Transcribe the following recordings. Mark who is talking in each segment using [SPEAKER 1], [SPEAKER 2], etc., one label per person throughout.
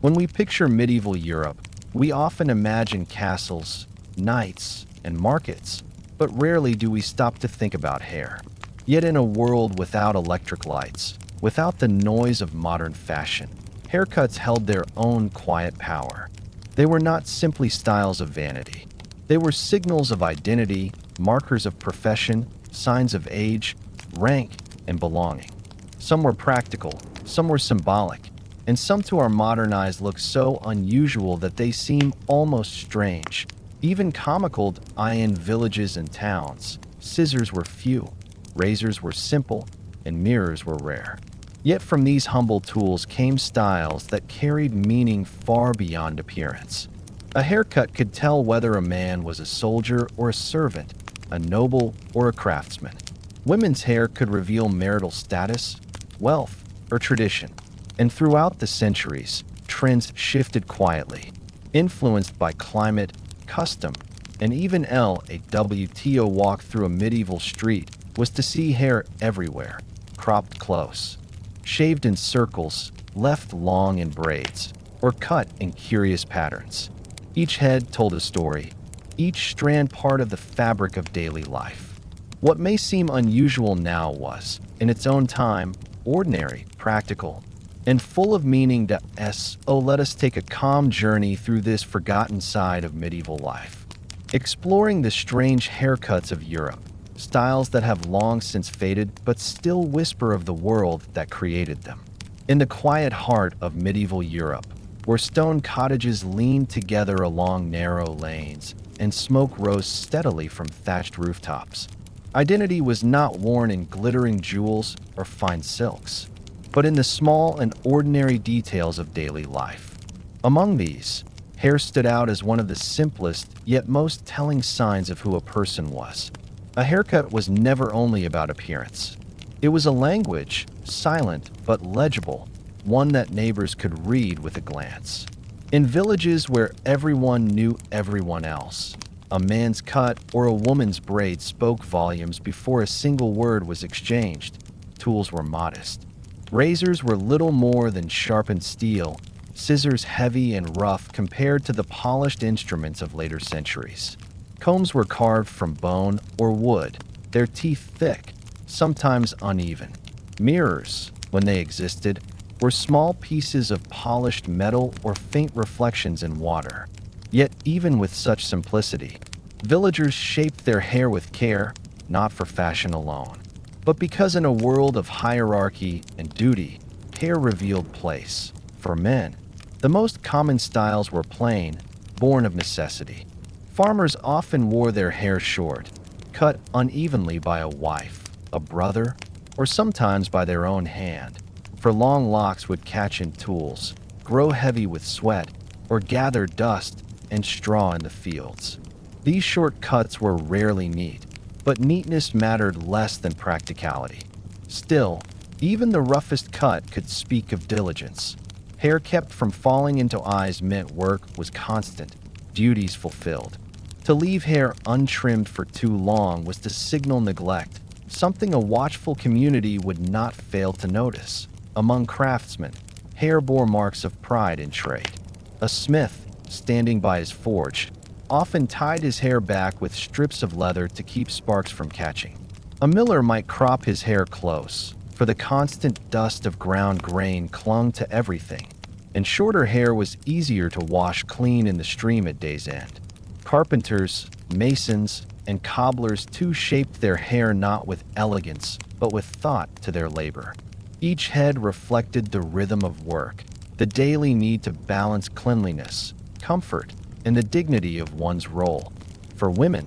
[SPEAKER 1] When we picture medieval Europe, we often imagine castles, knights, and markets, but rarely do we stop to think about hair. Yet in a world without electric lights, without the noise of modern fashion, haircuts held their own quiet power. They were not simply styles of vanity. They were signals of identity, markers of profession, signs of age, rank, and belonging. Some were practical, some were symbolic, and some to our modern eyes look so unusual that they seem almost strange. Even comical in villages and towns, scissors were few, razors were simple, and mirrors were rare. Yet from these humble tools came styles that carried meaning far beyond appearance. A haircut could tell whether a man was a soldier or a servant, a noble or a craftsman. Women's hair could reveal marital status, wealth, or tradition. And throughout the centuries, trends shifted quietly, influenced by climate, custom, and even a WTO walk through a medieval street was to see hair everywhere, cropped close, shaved in circles, left long in braids, or cut in curious patterns. Each head told a story, each strand part of the fabric of daily life. What may seem unusual now was, in its own time, ordinary, practical, and full of meaning to us. Oh, let us take a calm journey through this forgotten side of medieval life, exploring the strange haircuts of Europe, styles that have long since faded but still whisper of the world that created them. In the quiet heart of medieval Europe, where stone cottages leaned together along narrow lanes and smoke rose steadily from thatched rooftops, identity was not worn in glittering jewels or fine silks, but in the small and ordinary details of daily life. Among these, hair stood out as one of the simplest yet most telling signs of who a person was. A haircut was never only about appearance. It was a language, silent but legible, one that neighbors could read with a glance. In villages where everyone knew everyone else, a man's cut or a woman's braid spoke volumes before a single word was exchanged. Tools were modest. Razors were little more than sharpened steel, scissors heavy and rough compared to the polished instruments of later centuries. Combs were carved from bone or wood, their teeth thick, sometimes uneven. Mirrors, when they existed, were small pieces of polished metal or faint reflections in water. Yet even with such simplicity, villagers shaped their hair with care, not for fashion alone, but because in a world of hierarchy and duty, hair revealed place. For men, the most common styles were plain, born of necessity. Farmers often wore their hair short, cut unevenly by a wife, a brother, or sometimes by their own hand, for long locks would catch in tools, grow heavy with sweat, or gather dust and straw in the fields. These short cuts were rarely neat, but neatness mattered less than practicality. Still, even the roughest cut could speak of diligence. Hair kept from falling into eyes meant work was constant, duties fulfilled. To leave hair untrimmed for too long was to signal neglect, something a watchful community would not fail to notice. Among craftsmen, hair bore marks of pride in trade. A smith, standing by his forge, often tied his hair back with strips of leather to keep sparks from catching. A miller might crop his hair close, for the constant dust of ground grain clung to everything, and shorter hair was easier to wash clean in the stream at day's end. Carpenters, masons, and cobblers too shaped their hair not with elegance, but with thought to their labor. Each head reflected the rhythm of work, the daily need to balance cleanliness, comfort, and the dignity of one's role. For women,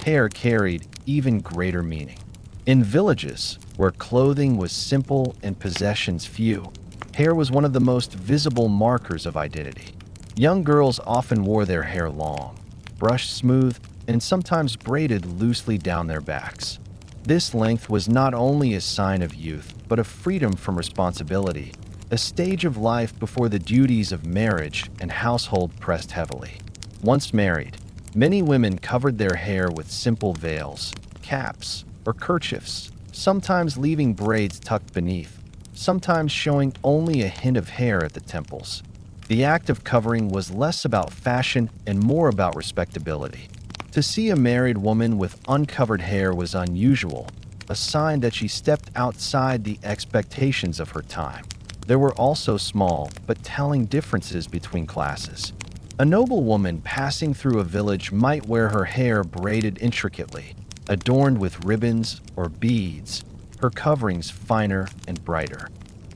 [SPEAKER 1] hair carried even greater meaning. In villages, where clothing was simple and possessions few, hair was one of the most visible markers of identity. Young girls often wore their hair long, brushed smooth, and sometimes braided loosely down their backs. This length was not only a sign of youth, but of freedom from responsibility, a stage of life before the duties of marriage and household pressed heavily. Once married, many women covered their hair with simple veils, caps, or kerchiefs, sometimes leaving braids tucked beneath, sometimes showing only a hint of hair at the temples. The act of covering was less about fashion and more about respectability. To see a married woman with uncovered hair was unusual, a sign that she stepped outside the expectations of her time. There were also small but telling differences between classes. A noble woman passing through a village might wear her hair braided intricately, adorned with ribbons or beads, her coverings finer and brighter.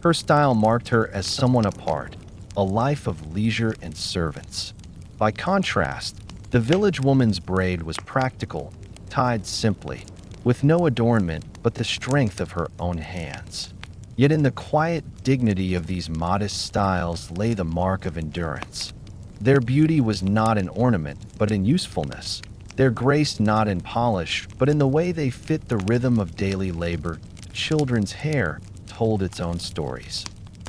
[SPEAKER 1] Her style marked her as someone apart, a life of leisure and servants. By contrast, the village woman's braid was practical, tied simply, with no adornment but the strength of her own hands. Yet in the quiet dignity of these modest styles lay the mark of endurance. Their beauty was not in ornament, but in usefulness. Their grace not in polish, but in the way they fit the rhythm of daily labor. Children's hair told its own stories.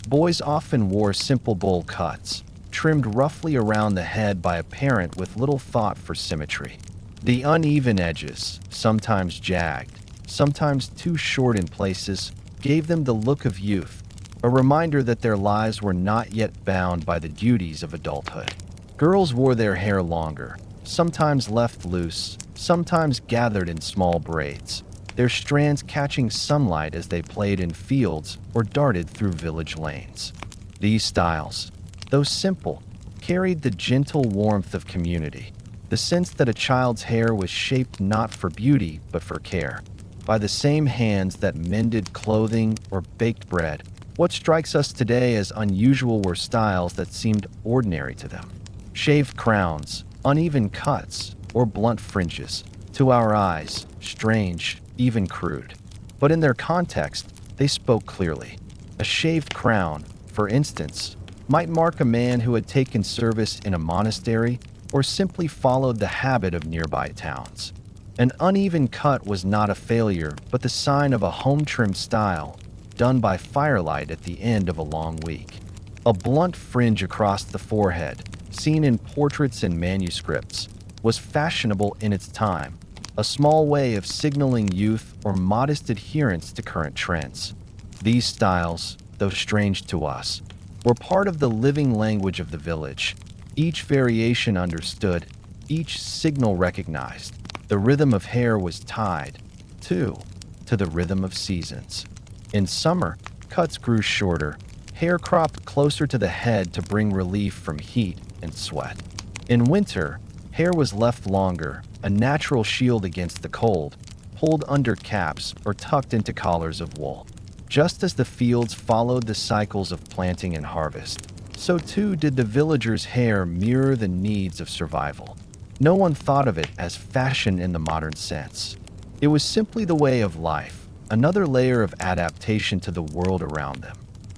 [SPEAKER 1] Boys often wore simple bowl cuts, trimmed roughly around the head by a parent with little thought for symmetry. The uneven edges, sometimes jagged, sometimes too short in places, gave them the look of youth, a reminder that their lives were not yet bound by the duties of adulthood. Girls wore their hair longer, sometimes left loose, sometimes gathered in small braids, their strands catching sunlight as they played in fields or darted through village lanes. These styles, though simple, carried the gentle warmth of community, the sense that a child's hair was shaped not for beauty but for care. By the same hands that mended clothing or baked bread, what strikes us today as unusual were styles that seemed ordinary to them. Shaved crowns, uneven cuts, or blunt fringes, to our eyes, strange, even crude. But in their context, they spoke clearly. A shaved crown, for instance, might mark a man who had taken service in a monastery or simply followed the habit of nearby towns. An uneven cut was not a failure, but the sign of a home-trimmed style, done by firelight at the end of a long week. A blunt fringe across the forehead, seen in portraits and manuscripts, was fashionable in its time, a small way of signaling youth or modest adherence to current trends. These styles, though strange to us, were part of the living language of the village. Each variation understood, each signal recognized. The rhythm of hair was tied, too, to the rhythm of seasons. In summer, cuts grew shorter, hair cropped closer to the head to bring relief from heat and sweat. In winter, hair was left longer, a natural shield against the cold, pulled under caps or tucked into collars of wool. Just as the fields followed the cycles of planting and harvest, so too did the villagers' hair mirror the needs of survival. No one thought of it as fashion in the modern sense. It was simply the way of life, another layer of adaptation to the world around them.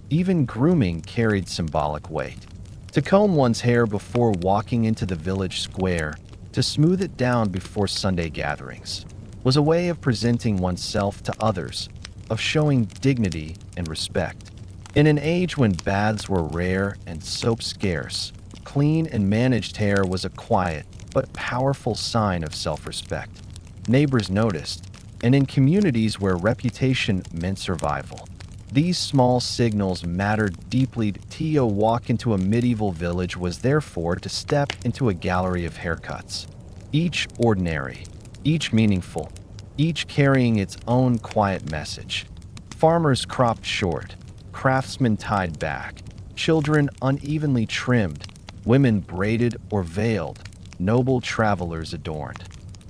[SPEAKER 1] Even grooming carried symbolic weight. To comb one's hair before walking into the village square, to smooth it down before Sunday gatherings, was a way of presenting oneself to others, of showing dignity and respect. In an age when baths were rare and soap scarce, clean and managed hair was a quiet but powerful sign of self-respect. Neighbors noticed, and in communities where reputation meant survival, these small signals mattered deeply. To walk into a medieval village was therefore to step into a gallery of haircuts, each ordinary, each meaningful, each carrying its own quiet message. Farmers cropped short, craftsmen tied back, children unevenly trimmed, women braided or veiled, noble travelers adorned.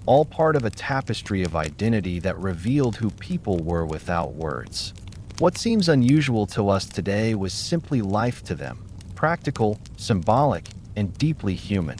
[SPEAKER 1] All part of a tapestry of identity that revealed who people were without words. What seems unusual to us today was simply life to them, practical, symbolic, and deeply human.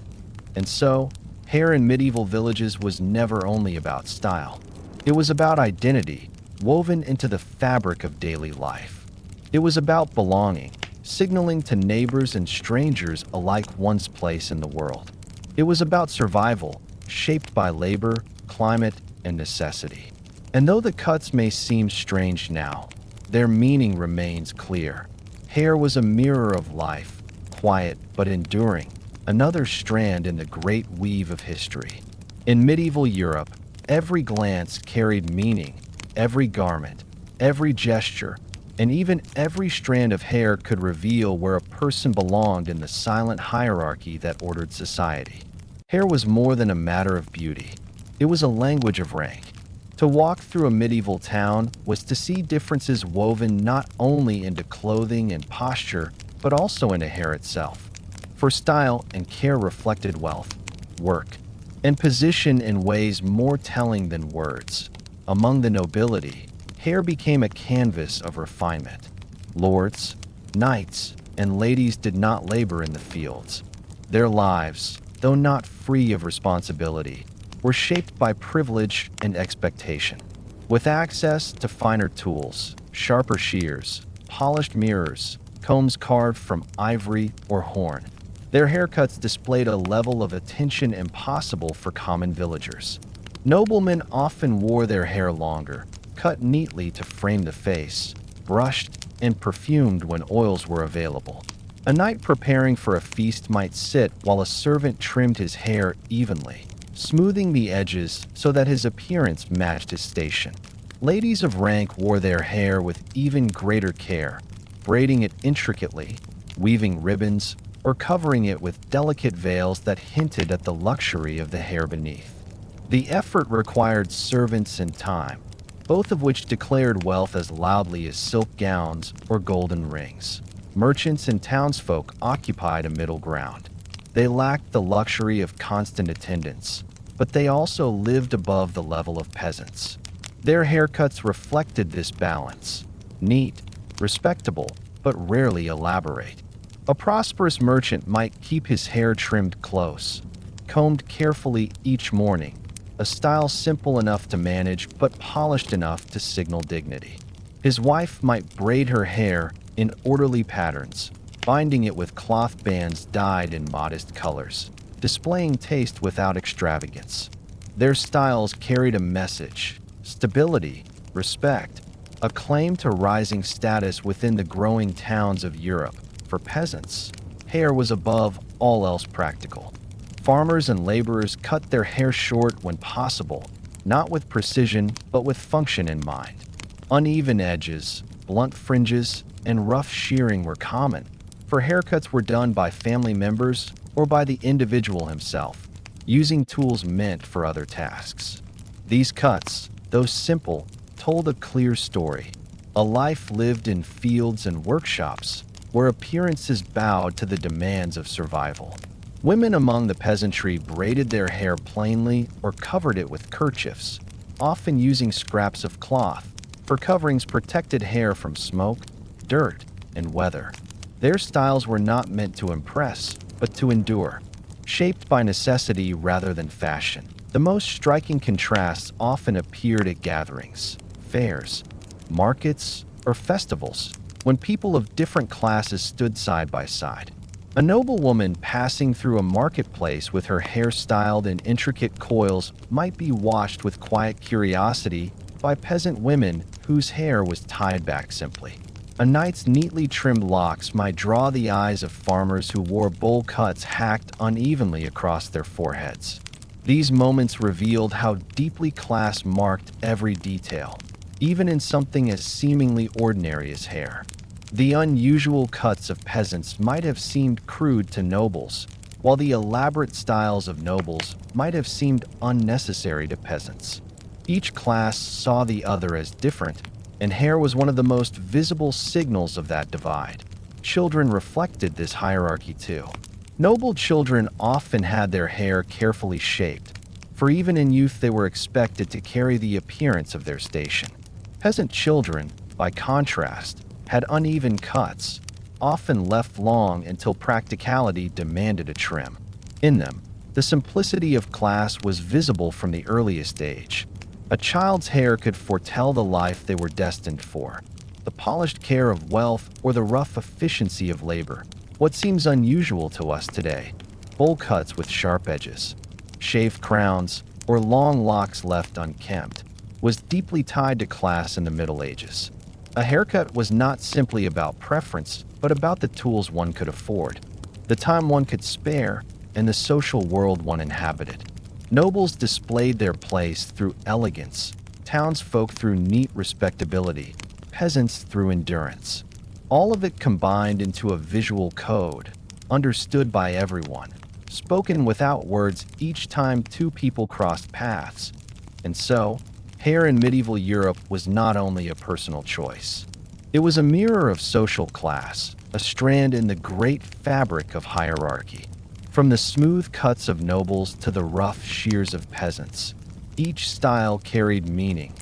[SPEAKER 1] And so, hair in medieval villages was never only about style. It was about identity, woven into the fabric of daily life. It was about belonging, signaling to neighbors and strangers alike one's place in the world. It was about survival, shaped by labor, climate, and necessity. And though the cuts may seem strange now, their meaning remains clear. Hair was a mirror of life, quiet but enduring, another strand in the great weave of history. In medieval Europe, every glance carried meaning, every garment, every gesture, and even every strand of hair could reveal where a person belonged in the silent hierarchy that ordered society. Hair was more than a matter of beauty. It was a language of rank. To walk through a medieval town was to see differences woven not only into clothing and posture, but also into hair itself. For style and care reflected wealth, work, and position in ways more telling than words. Among the nobility, hair became a canvas of refinement. Lords, knights, and ladies did not labor in the fields. Their lives, though not free of responsibility, were shaped by privilege and expectation. With access to finer tools, sharper shears, polished mirrors, combs carved from ivory or horn, their haircuts displayed a level of attention impossible for common villagers. Noblemen often wore their hair longer, cut neatly to frame the face, brushed and perfumed when oils were available. A knight preparing for a feast might sit while a servant trimmed his hair evenly, smoothing the edges so that his appearance matched his station. Ladies of rank wore their hair with even greater care, braiding it intricately, weaving ribbons, or covering it with delicate veils that hinted at the luxury of the hair beneath. The effort required servants and time, both of which declared wealth as loudly as silk gowns or golden rings. Merchants and townsfolk occupied a middle ground. They lacked the luxury of constant attendance, but they also lived above the level of peasants. Their haircuts reflected this balance: neat, respectable, but rarely elaborate. A prosperous merchant might keep his hair trimmed close, combed carefully each morning, a style simple enough to manage but polished enough to signal dignity. His wife might braid her hair in orderly patterns, binding it with cloth bands dyed in modest colors, displaying taste without extravagance. Their styles carried a message: stability, respect, a claim to rising status within the growing towns of Europe. For peasants, hair was above all else practical. Farmers and laborers cut their hair short when possible, not with precision, but with function in mind. Uneven edges, blunt fringes, and rough shearing were common, for haircuts were done by family members or by the individual himself, using tools meant for other tasks. These cuts, though simple, told a clear story, a life lived in fields and workshops where appearances bowed to the demands of survival. Women among the peasantry braided their hair plainly or covered it with kerchiefs, often using scraps of cloth, for coverings protected hair from smoke, dirt, and weather. Their styles were not meant to impress, but to endure, shaped by necessity rather than fashion. The most striking contrasts often appeared at gatherings, fairs, markets, or festivals, when people of different classes stood side by side. A noblewoman passing through a marketplace with her hair styled in intricate coils might be watched with quiet curiosity by peasant women whose hair was tied back simply. A knight's neatly trimmed locks might draw the eyes of farmers who wore bowl cuts hacked unevenly across their foreheads. These moments revealed how deeply class marked every detail, even in something as seemingly ordinary as hair. The unusual cuts of peasants might have seemed crude to nobles, while the elaborate styles of nobles might have seemed unnecessary to peasants. Each class saw the other as different, and hair was one of the most visible signals of that divide. Children reflected this hierarchy too. Noble children often had their hair carefully shaped, for even in youth they were expected to carry the appearance of their station. Peasant children, by contrast, had uneven cuts, often left long until practicality demanded a trim. In them, the simplicity of class was visible from the earliest age. A child's hair could foretell the life they were destined for, the polished care of wealth or the rough efficiency of labor. What seems unusual to us today, bowl cuts with sharp edges, shaved crowns, or long locks left unkempt, was deeply tied to class in the Middle Ages. A haircut was not simply about preference, but about the tools one could afford, the time one could spare, and the social world one inhabited. Nobles displayed their place through elegance, townsfolk through neat respectability, peasants through endurance. All of it combined into a visual code, understood by everyone, spoken without words each time two people crossed paths. And so, hair in medieval Europe was not only a personal choice. It was a mirror of social class, a strand in the great fabric of hierarchy. From the smooth cuts of nobles to the rough shears of peasants, each style carried meaning,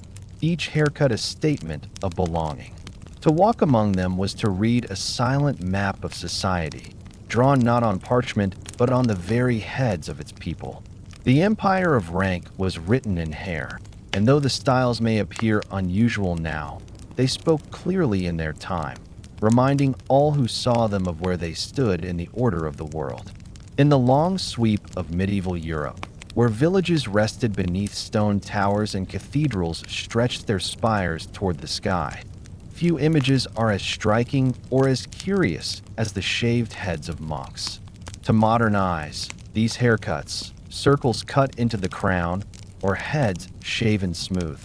[SPEAKER 1] each haircut a statement of belonging. To walk among them was to read a silent map of society, drawn not on parchment but on the very heads of its people. The empire of rank was written in hair, and though the styles may appear unusual now, they spoke clearly in their time, reminding all who saw them of where they stood in the order of the world. In the long sweep of medieval Europe, where villages rested beneath stone towers and cathedrals stretched their spires toward the sky, few images are as striking or as curious as the shaved heads of monks. To modern eyes, these haircuts, circles cut into the crown, or heads shaven smooth,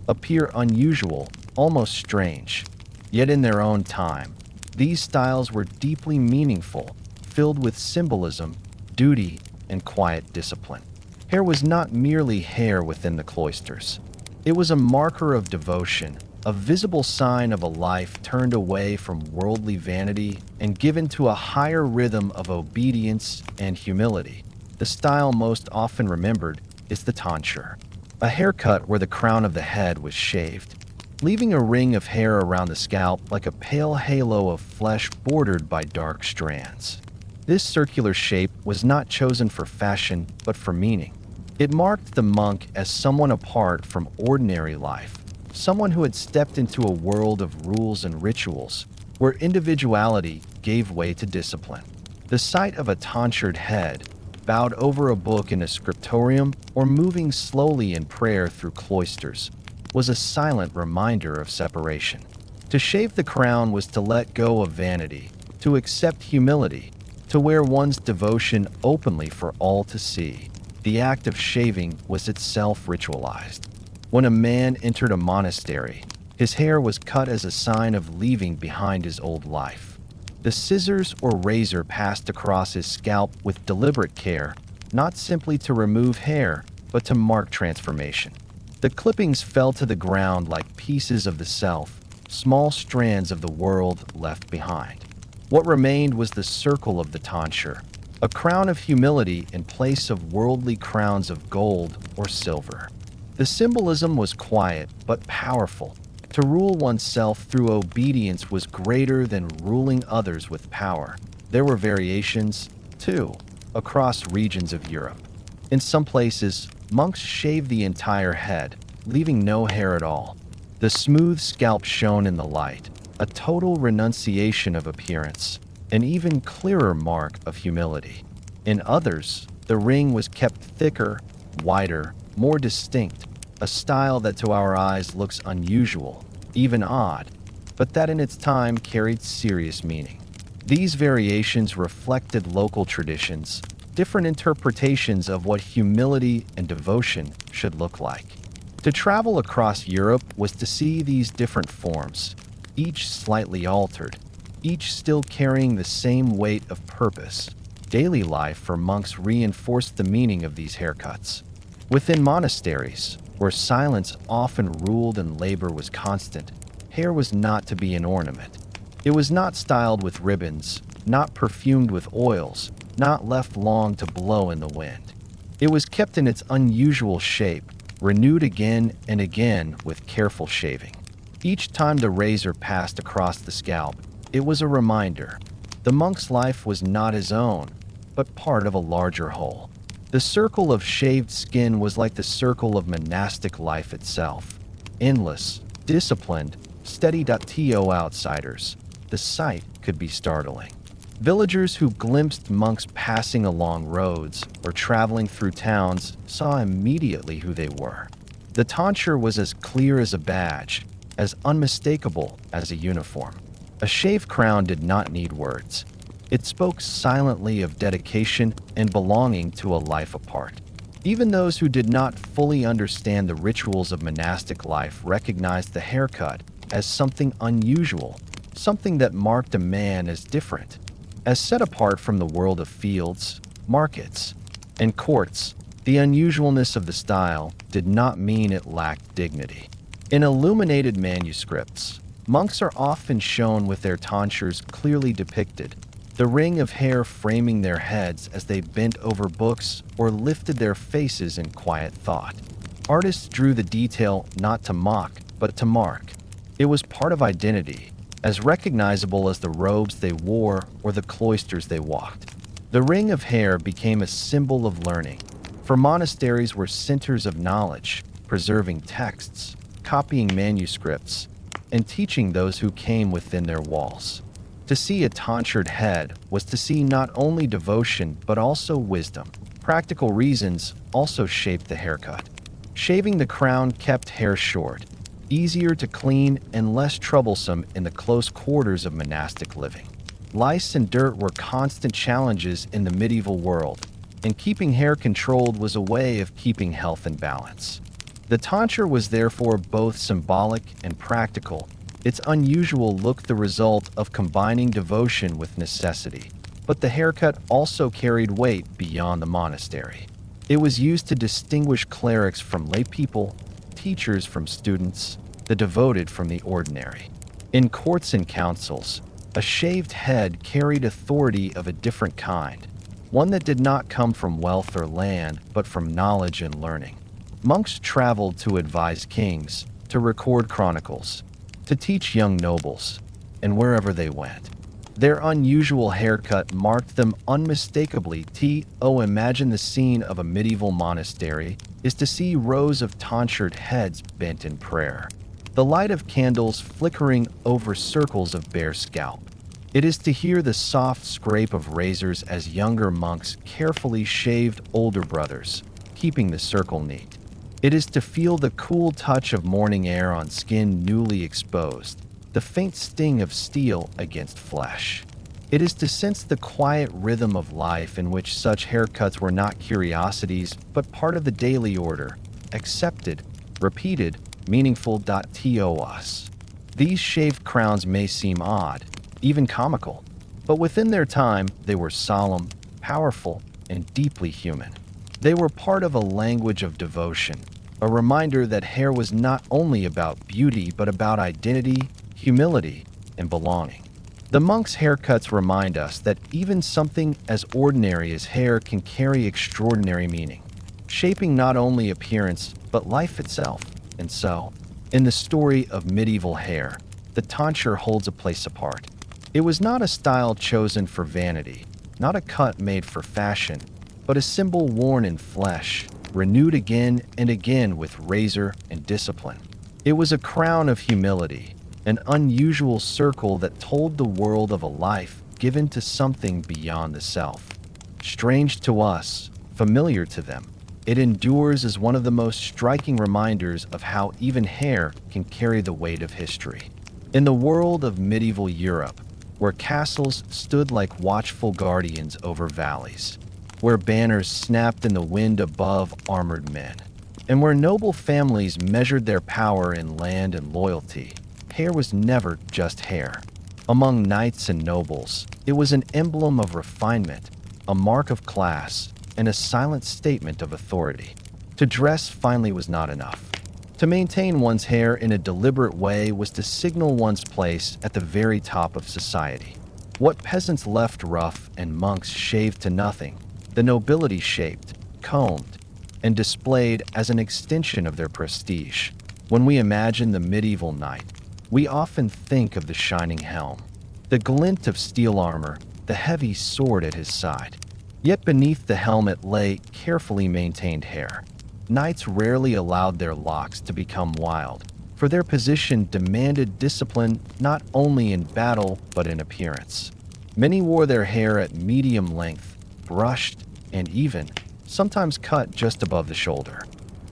[SPEAKER 1] appear unusual, almost strange. Yet in their own time, these styles were deeply meaningful, filled with symbolism, duty, and quiet discipline. Hair was not merely hair within the cloisters. It was a marker of devotion, a visible sign of a life turned away from worldly vanity and given to a higher rhythm of obedience and humility. The style most often remembered is the tonsure, a haircut where the crown of the head was shaved, leaving a ring of hair around the scalp like a pale halo of flesh bordered by dark strands. This circular shape was not chosen for fashion, but for meaning. It marked the monk as someone apart from ordinary life, someone who had stepped into a world of rules and rituals, where individuality gave way to discipline. The sight of a tonsured head, bowed over a book in a scriptorium, or moving slowly in prayer through cloisters, was a silent reminder of separation. To shave the crown was to let go of vanity, to accept humility, to wear one's devotion openly for all to see. The act of shaving was itself ritualized. When a man entered a monastery, his hair was cut as a sign of leaving behind his old life. The scissors or razor passed across his scalp with deliberate care, not simply to remove hair, but to mark transformation. The clippings fell to the ground like pieces of the self, small strands of the world left behind. What remained was the circle of the tonsure, a crown of humility in place of worldly crowns of gold or silver. The symbolism was quiet but powerful. To rule oneself through obedience was greater than ruling others with power. There were variations, too, across regions of Europe. In some places, monks shaved the entire head, leaving no hair at all. The smooth scalp shone in the light, a total renunciation of appearance, an even clearer mark of humility. In others, the ring was kept thicker, wider, more distinct, a style that to our eyes looks unusual, even odd, but that in its time carried serious meaning. These variations reflected local traditions, different interpretations of what humility and devotion should look like. To travel across Europe was to see these different forms, each slightly altered, each still carrying the same weight of purpose. Daily life for monks reinforced the meaning of these haircuts. Within monasteries, where silence often ruled and labor was constant, hair was not to be an ornament. It was not styled with ribbons, not perfumed with oils, not left long to blow in the wind. It was kept in its unusual shape, renewed again and again with careful shaving. Each time the razor passed across the scalp, it was a reminder. The monk's life was not his own, but part of a larger whole. The circle of shaved skin was like the circle of monastic life itself. Endless, disciplined, steady. To outsiders, the sight could be startling. Villagers who glimpsed monks passing along roads or traveling through towns saw immediately who they were. The tonsure was as clear as a badge, as unmistakable as a uniform. A shaved crown did not need words. It spoke silently of dedication and belonging to a life apart. Even those who did not fully understand the rituals of monastic life recognized the haircut as something unusual, something that marked a man as different, as set apart from the world of fields, markets, and courts. The unusualness of the style did not mean it lacked dignity. In illuminated manuscripts, monks are often shown with their tonsures clearly depicted, the ring of hair framing their heads as they bent over books or lifted their faces in quiet thought. Artists drew the detail not to mock, but to mark. It was part of identity, as recognizable as the robes they wore or the cloisters they walked. The ring of hair became a symbol of learning, for monasteries were centers of knowledge, preserving texts, copying manuscripts, and teaching those who came within their walls. To see a tonsured head was to see not only devotion but also wisdom. Practical reasons also shaped the haircut. Shaving the crown kept hair short, easier to clean and less troublesome in the close quarters of monastic living. Lice and dirt were constant challenges in the medieval world, and keeping hair controlled was a way of keeping health and balance. The tonsure was therefore both symbolic and practical, its unusual look the result of combining devotion with necessity. But the haircut also carried weight beyond the monastery. It was used to distinguish clerics from laypeople, teachers from students, the devoted from the ordinary. In courts and councils, a shaved head carried authority of a different kind, one that did not come from wealth or land, but from knowledge and learning. Monks traveled to advise kings, to record chronicles, to teach young nobles, and wherever they went, their unusual haircut marked them unmistakably. Imagine the scene of a medieval monastery is to see rows of tonsured heads bent in prayer, the light of candles flickering over circles of bare scalp. It is to hear the soft scrape of razors as younger monks carefully shaved older brothers, keeping the circle neat. It is to feel the cool touch of morning air on skin newly exposed, the faint sting of steel against flesh. It is to sense the quiet rhythm of life in which such haircuts were not curiosities, but part of the daily order, accepted, repeated, meaningful. Tos. These shaved crowns may seem odd, even comical, but within their time they were solemn, powerful, and deeply human. They were part of a language of devotion, a reminder that hair was not only about beauty but about identity, humility, and belonging. The monks' haircuts remind us that even something as ordinary as hair can carry extraordinary meaning, shaping not only appearance but life itself. And so, in the story of medieval hair, the tonsure holds a place apart. It was not a style chosen for vanity, not a cut made for fashion, but a symbol worn in flesh, renewed again and again with razor and discipline. It was a crown of humility, an unusual circle that told the world of a life given to something beyond the self. Strange to us, familiar to them, it endures as one of the most striking reminders of how even hair can carry the weight of history. In the world of medieval Europe, where castles stood like watchful guardians over valleys, where banners snapped in the wind above armored men, and where noble families measured their power in land and loyalty, hair was never just hair. Among knights and nobles, it was an emblem of refinement, a mark of class, and a silent statement of authority. To dress finely was not enough. To maintain one's hair in a deliberate way was to signal one's place at the very top of society. What peasants left rough and monks shaved to nothing, the nobility shaped, combed, and displayed as an extension of their prestige. When we imagine the medieval knight, we often think of the shining helm, the glint of steel armor, the heavy sword at his side. Yet beneath the helmet lay carefully maintained hair. Knights rarely allowed their locks to become wild, for their position demanded discipline not only in battle but in appearance. Many wore their hair at medium length, brushed, and even, sometimes cut just above the shoulder.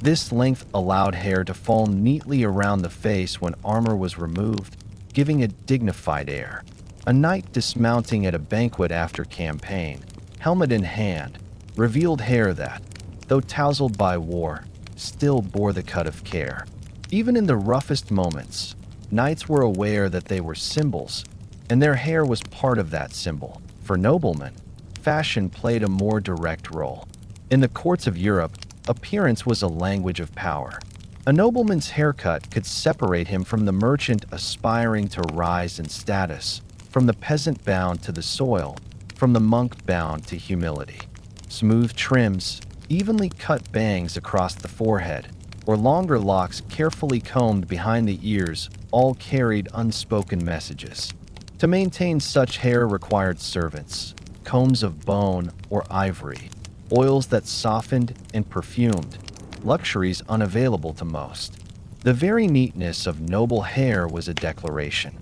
[SPEAKER 1] This length allowed hair to fall neatly around the face when armor was removed, giving a dignified air. A knight dismounting at a banquet after campaign, helmet in hand, revealed hair that, though tousled by war, still bore the cut of care. Even in the roughest moments, Knights were aware that they were symbols, and their hair was part of that symbol. For noblemen, fashion played a more direct role. In the courts of Europe, appearance was a language of power. A nobleman's haircut could separate him from the merchant aspiring to rise in status, from the peasant bound to the soil, from the monk bound to humility. Smooth trims, evenly cut bangs across the forehead, or longer locks carefully combed behind the ears all carried unspoken messages. To maintain such hair required servants, combs of bone or ivory, oils that softened and perfumed, luxuries unavailable to most. The very neatness of noble hair was a declaration.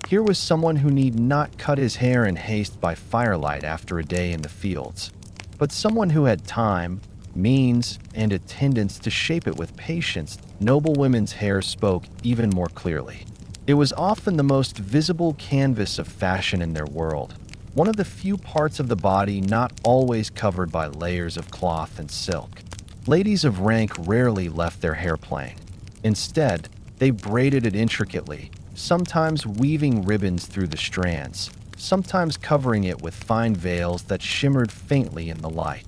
[SPEAKER 1] Here was someone who need not cut his hair in haste by firelight after a day in the fields, but someone who had time, means, and attendance to shape it with patience. Noble women's hair spoke even more clearly. It was often the most visible canvas of fashion in their world, one of the few parts of the body not always covered by layers of cloth and silk. Ladies of rank rarely left their hair plain. Instead, they braided it intricately, sometimes weaving ribbons through the strands, sometimes covering it with fine veils that shimmered faintly in the light.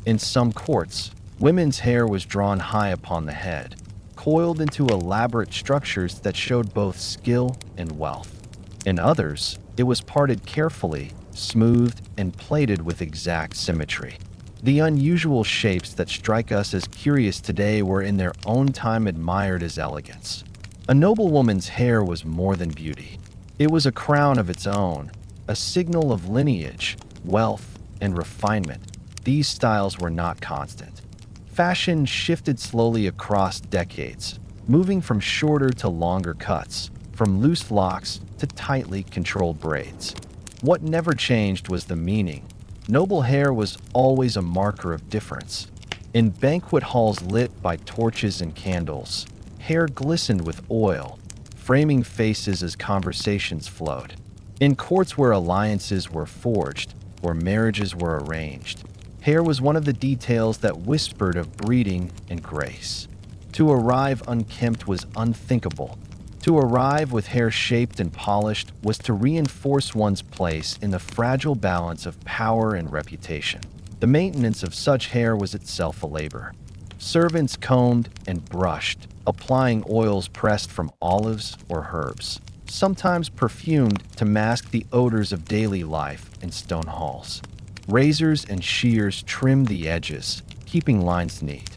[SPEAKER 1] In some courts, women's hair was drawn high upon the head, coiled into elaborate structures that showed both skill and wealth. In others, it was parted carefully, smoothed, and plaited with exact symmetry. The unusual shapes that strike us as curious today were in their own time admired as elegance. A noblewoman's hair was more than beauty. It was a crown of its own, a signal of lineage, wealth, and refinement. These styles were not constant. Fashion shifted slowly across decades, moving from shorter to longer cuts, from loose locks to tightly controlled braids. What never changed was the meaning. Noble hair was always a marker of difference. In banquet halls lit by torches and candles, hair glistened with oil, framing faces as conversations flowed. In courts where alliances were forged, or marriages were arranged, hair was one of the details that whispered of breeding and grace. To arrive unkempt was unthinkable. To arrive with hair shaped and polished was to reinforce one's place in the fragile balance of power and reputation. The maintenance of such hair was itself a labor. Servants combed and brushed, applying oils pressed from olives or herbs, sometimes perfumed to mask the odors of daily life in stone halls. Razors and shears trimmed the edges, keeping lines neat.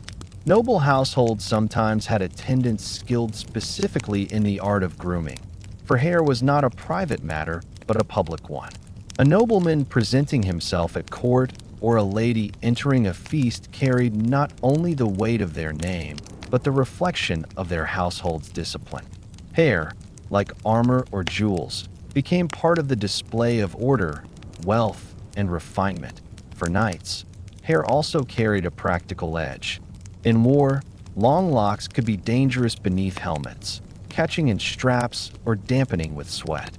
[SPEAKER 1] Noble households sometimes had attendants skilled specifically in the art of grooming, for hair was not a private matter, but a public one. A nobleman presenting himself at court or a lady entering a feast carried not only the weight of their name, but the reflection of their household's discipline. Hair, like armor or jewels, became part of the display of order, wealth, and refinement. For knights, hair also carried a practical edge. In war, long locks could be dangerous beneath helmets, catching in straps or dampening with sweat.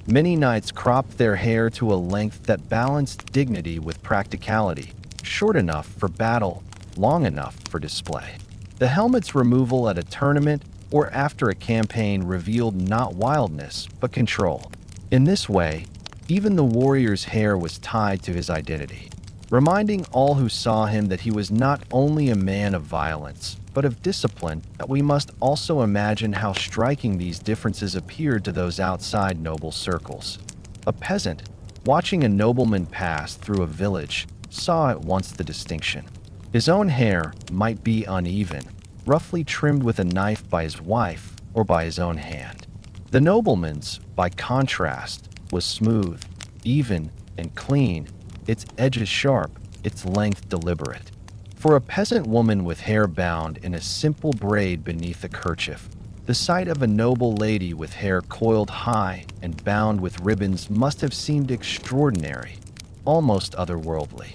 [SPEAKER 1] Many knights cropped their hair to a length that balanced dignity with practicality, short enough for battle, long enough for display. The helmet's removal at a tournament or after a campaign revealed not wildness, but control. In this way, even the warrior's hair was tied to his identity, reminding all who saw him that he was not only a man of violence, but of discipline. That we must also imagine how striking these differences appeared to those outside noble circles. A peasant, watching a nobleman pass through a village, saw at once the distinction. His own hair might be uneven, roughly trimmed with a knife by his wife or by his own hand. The nobleman's, by contrast, was smooth, even, and clean, its edges sharp, its length deliberate. For a peasant woman with hair bound in a simple braid beneath a kerchief, the sight of a noble lady with hair coiled high and bound with ribbons must have seemed extraordinary, almost otherworldly.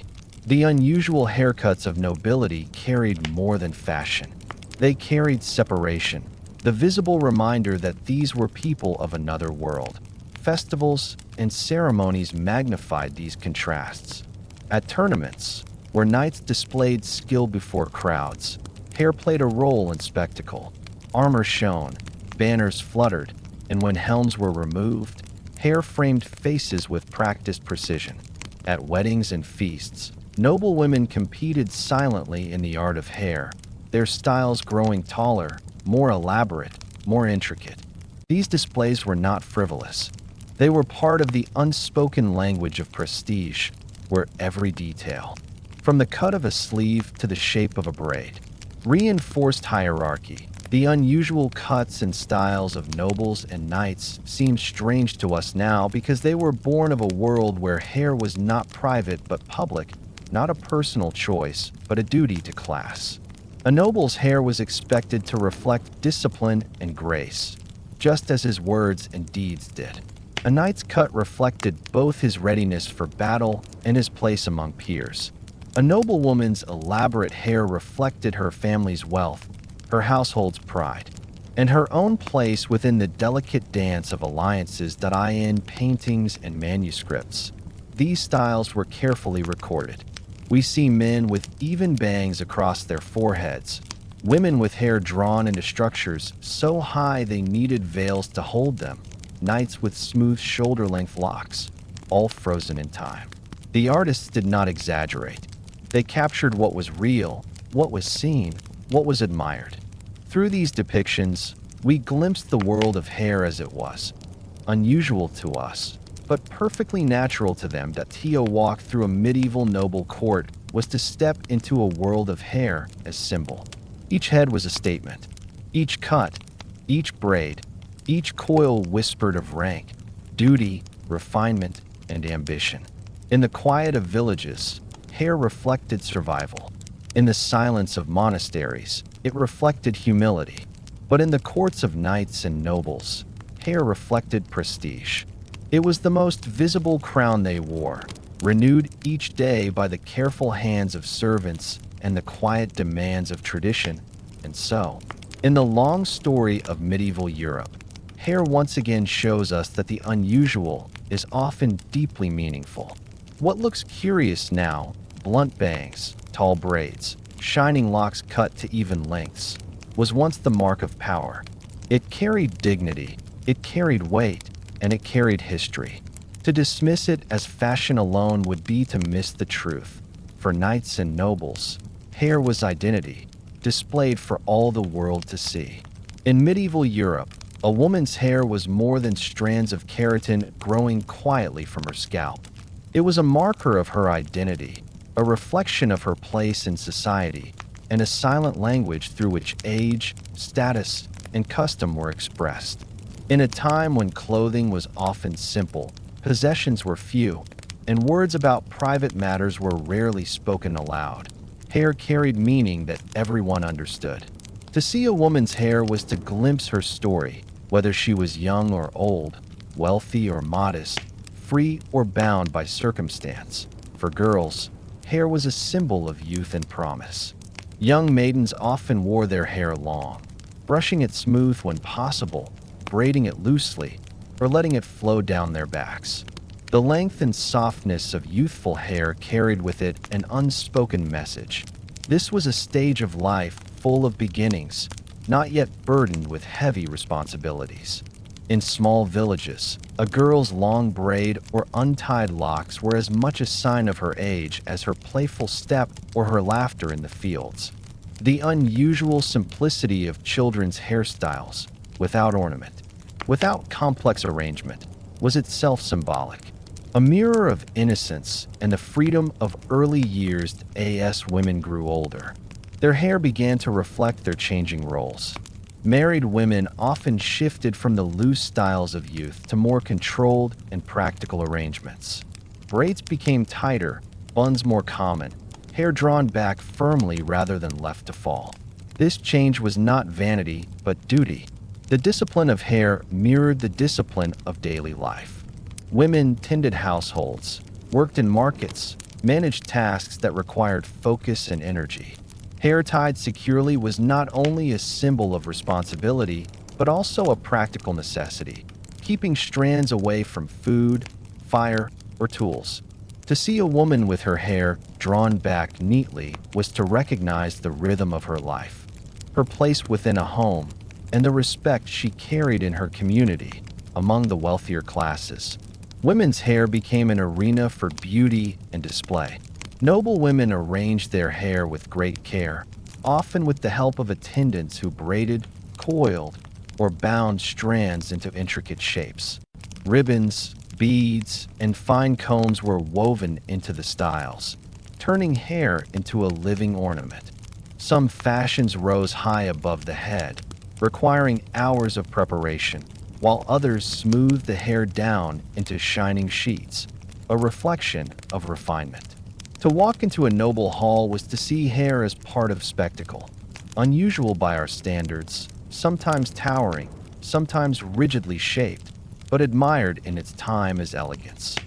[SPEAKER 1] The unusual haircuts of nobility carried more than fashion. They carried separation, the visible reminder that these were people of another world. Festivals and ceremonies magnified these contrasts. At tournaments, where knights displayed skill before crowds, hair played a role in spectacle. Armor shone, banners fluttered, and when helms were removed, hair framed faces with practiced precision. At weddings and feasts, noble women competed silently in the art of hair, their styles growing taller, more elaborate, more intricate. These displays were not frivolous. They were part of the unspoken language of prestige, where every detail, from the cut of a sleeve to the shape of a braid, reinforced hierarchy. The unusual cuts and styles of nobles and knights seem strange to us now because they were born of a world where hair was not private but public, not a personal choice, but a duty to class. A noble's hair was expected to reflect discipline and grace, just as his words and deeds did. A knight's cut reflected both his readiness for battle and his place among peers. A noblewoman's elaborate hair reflected her family's wealth, her household's pride, and her own place within the delicate dance of alliances that lie in paintings and manuscripts. These styles were carefully recorded. We see men with even bangs across their foreheads, women with hair drawn into structures so high they needed veils to hold them, knights with smooth shoulder-length locks, all frozen in time. The artists did not exaggerate. They captured what was real, what was seen, what was admired. Through these depictions, we glimpsed the world of hair as it was, unusual to us, but perfectly natural to them. That to walk through a medieval noble court was to step into a world of hair as symbol. Each head was a statement. Each cut, each braid, each coil whispered of rank, duty, refinement, and ambition. In the quiet of villages, hair reflected survival. In the silence of monasteries, it reflected humility. But in the courts of knights and nobles, hair reflected prestige. It was the most visible crown they wore, renewed each day by the careful hands of servants and the quiet demands of tradition. And so, in the long story of medieval Europe, hair once again shows us that the unusual is often deeply meaningful. What looks curious now, blunt bangs, tall braids, shining locks cut to even lengths, was once the mark of power. It carried dignity, it carried weight, and it carried history. To dismiss it as fashion alone would be to miss the truth. For knights and nobles, hair was identity, displayed for all the world to see. In medieval Europe, a woman's hair was more than strands of keratin growing quietly from her scalp. It was a marker of her identity, a reflection of her place in society, and a silent language through which age, status, and custom were expressed. In a time when clothing was often simple, possessions were few, and words about private matters were rarely spoken aloud, hair carried meaning that everyone understood. To see a woman's hair was to glimpse her story, whether she was young or old, wealthy or modest, free or bound by circumstance. For girls, hair was a symbol of youth and promise. Young maidens often wore their hair long, brushing it smooth when possible, braiding it loosely, or letting it flow down their backs. The length and softness of youthful hair carried with it an unspoken message. This was a stage of life full of beginnings, not yet burdened with heavy responsibilities. In small villages, a girl's long braid or untied locks were as much a sign of her age as her playful step or her laughter in the fields. The unusual simplicity of children's hairstyles, without ornament, without complex arrangement, was itself symbolic. A mirror of innocence and the freedom of early years as women grew older. Their hair began to reflect their changing roles. Married women often shifted from the loose styles of youth to more controlled and practical arrangements. Braids became tighter, buns more common, hair drawn back firmly rather than left to fall. This change was not vanity, but duty. The discipline of hair mirrored the discipline of daily life. Women tended households, worked in markets, managed tasks that required focus and energy. Hair tied securely was not only a symbol of responsibility, but also a practical necessity, keeping strands away from food, fire, or tools. To see a woman with her hair drawn back neatly was to recognize the rhythm of her life, her place within a home, and the respect she carried in her community among the wealthier classes. Women's hair became an arena for beauty and display. Noble women arranged their hair with great care, often with the help of attendants who braided, coiled, or bound strands into intricate shapes. Ribbons, beads, and fine combs were woven into the styles, turning hair into a living ornament. Some fashions rose high above the head, requiring hours of preparation, while others smoothed the hair down into shining sheets, a reflection of refinement. To walk into a noble hall was to see hair as part of spectacle, unusual by our standards, sometimes towering, sometimes rigidly shaped, but admired in its time as elegance.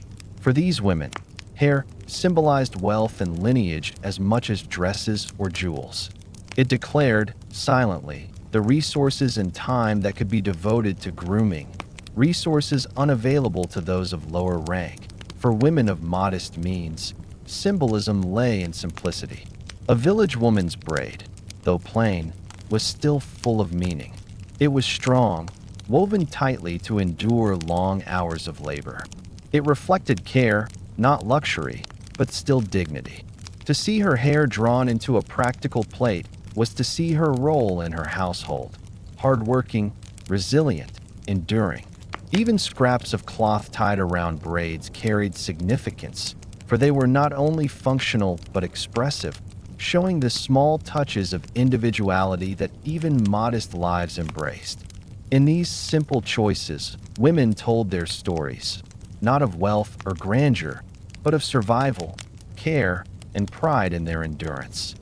[SPEAKER 1] For these women, hair symbolized wealth and lineage as much as dresses or jewels. It declared, silently, the resources and time that could be devoted to grooming, resources unavailable to those of lower rank. For women of modest means, symbolism lay in simplicity. A village woman's braid, though plain, was still full of meaning. It was strong, woven tightly to endure long hours of labor. It reflected care, not luxury, but still dignity. To see her hair drawn into a practical plait was to see her role in her household, hardworking, resilient, enduring. Even scraps of cloth tied around braids carried significance, for they were not only functional but expressive, showing the small touches of individuality that even modest lives embraced. In these simple choices, women told their stories, not of wealth or grandeur, but of survival, care, and pride in their endurance.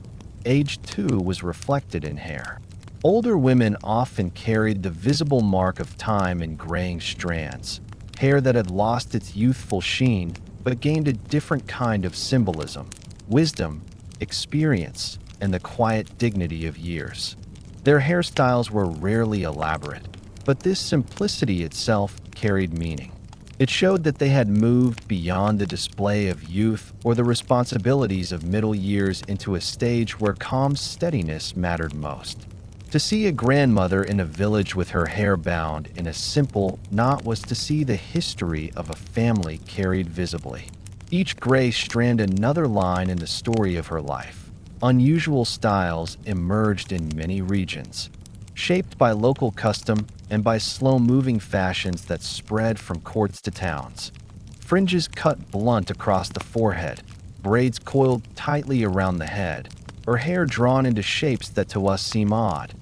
[SPEAKER 1] Age, too, was reflected in hair. Older women often carried the visible mark of time in graying strands, hair that had lost its youthful sheen but gained a different kind of symbolism, wisdom, experience, and the quiet dignity of years. Their hairstyles were rarely elaborate, but this simplicity itself carried meaning. It showed that they had moved beyond the display of youth or the responsibilities of middle years into a stage where calm steadiness mattered most. To see a grandmother in a village with her hair bound in a simple knot was to see the history of a family carried visibly. Each gray strand another line in the story of her life. Unusual styles emerged in many regions, shaped by local custom and by slow-moving fashions that spread from courts to towns. Fringes cut blunt across the forehead, braids coiled tightly around the head, or hair drawn into shapes that to us seem odd.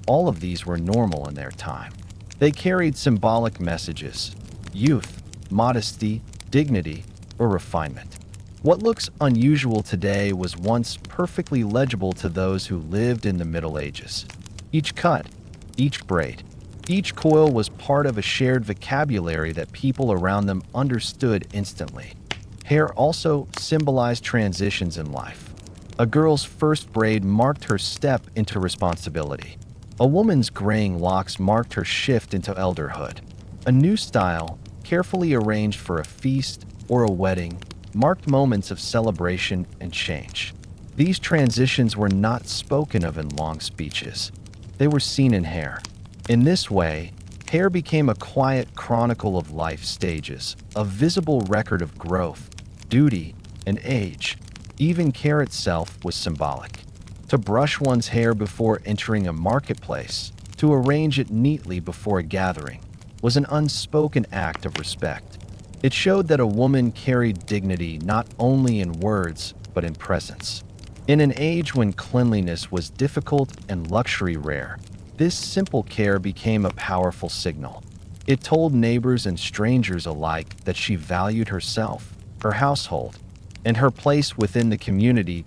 [SPEAKER 1] All of these were normal in their time. They carried symbolic messages: youth, modesty, dignity, or refinement. What looks unusual today was once perfectly legible to those who lived in the Middle Ages. Each cut, each braid, each coil was part of a shared vocabulary that people around them understood instantly. Hair also symbolized transitions in life. A girl's first braid marked her step into responsibility. A woman's graying locks marked her shift into elderhood. A new style, carefully arranged for a feast or a wedding, marked moments of celebration and change. These transitions were not spoken of in long speeches. They were seen in hair. In this way, hair became a quiet chronicle of life stages, a visible record of growth, duty, and age. Even care itself was symbolic. To brush one's hair before entering a marketplace, to arrange it neatly before a gathering, was an unspoken act of respect. It showed that a woman carried dignity not only in words, but in presence. In an age when cleanliness was difficult and luxury rare, this simple care became a powerful signal. It told neighbors and strangers alike that she valued herself, her household, and her place within the community.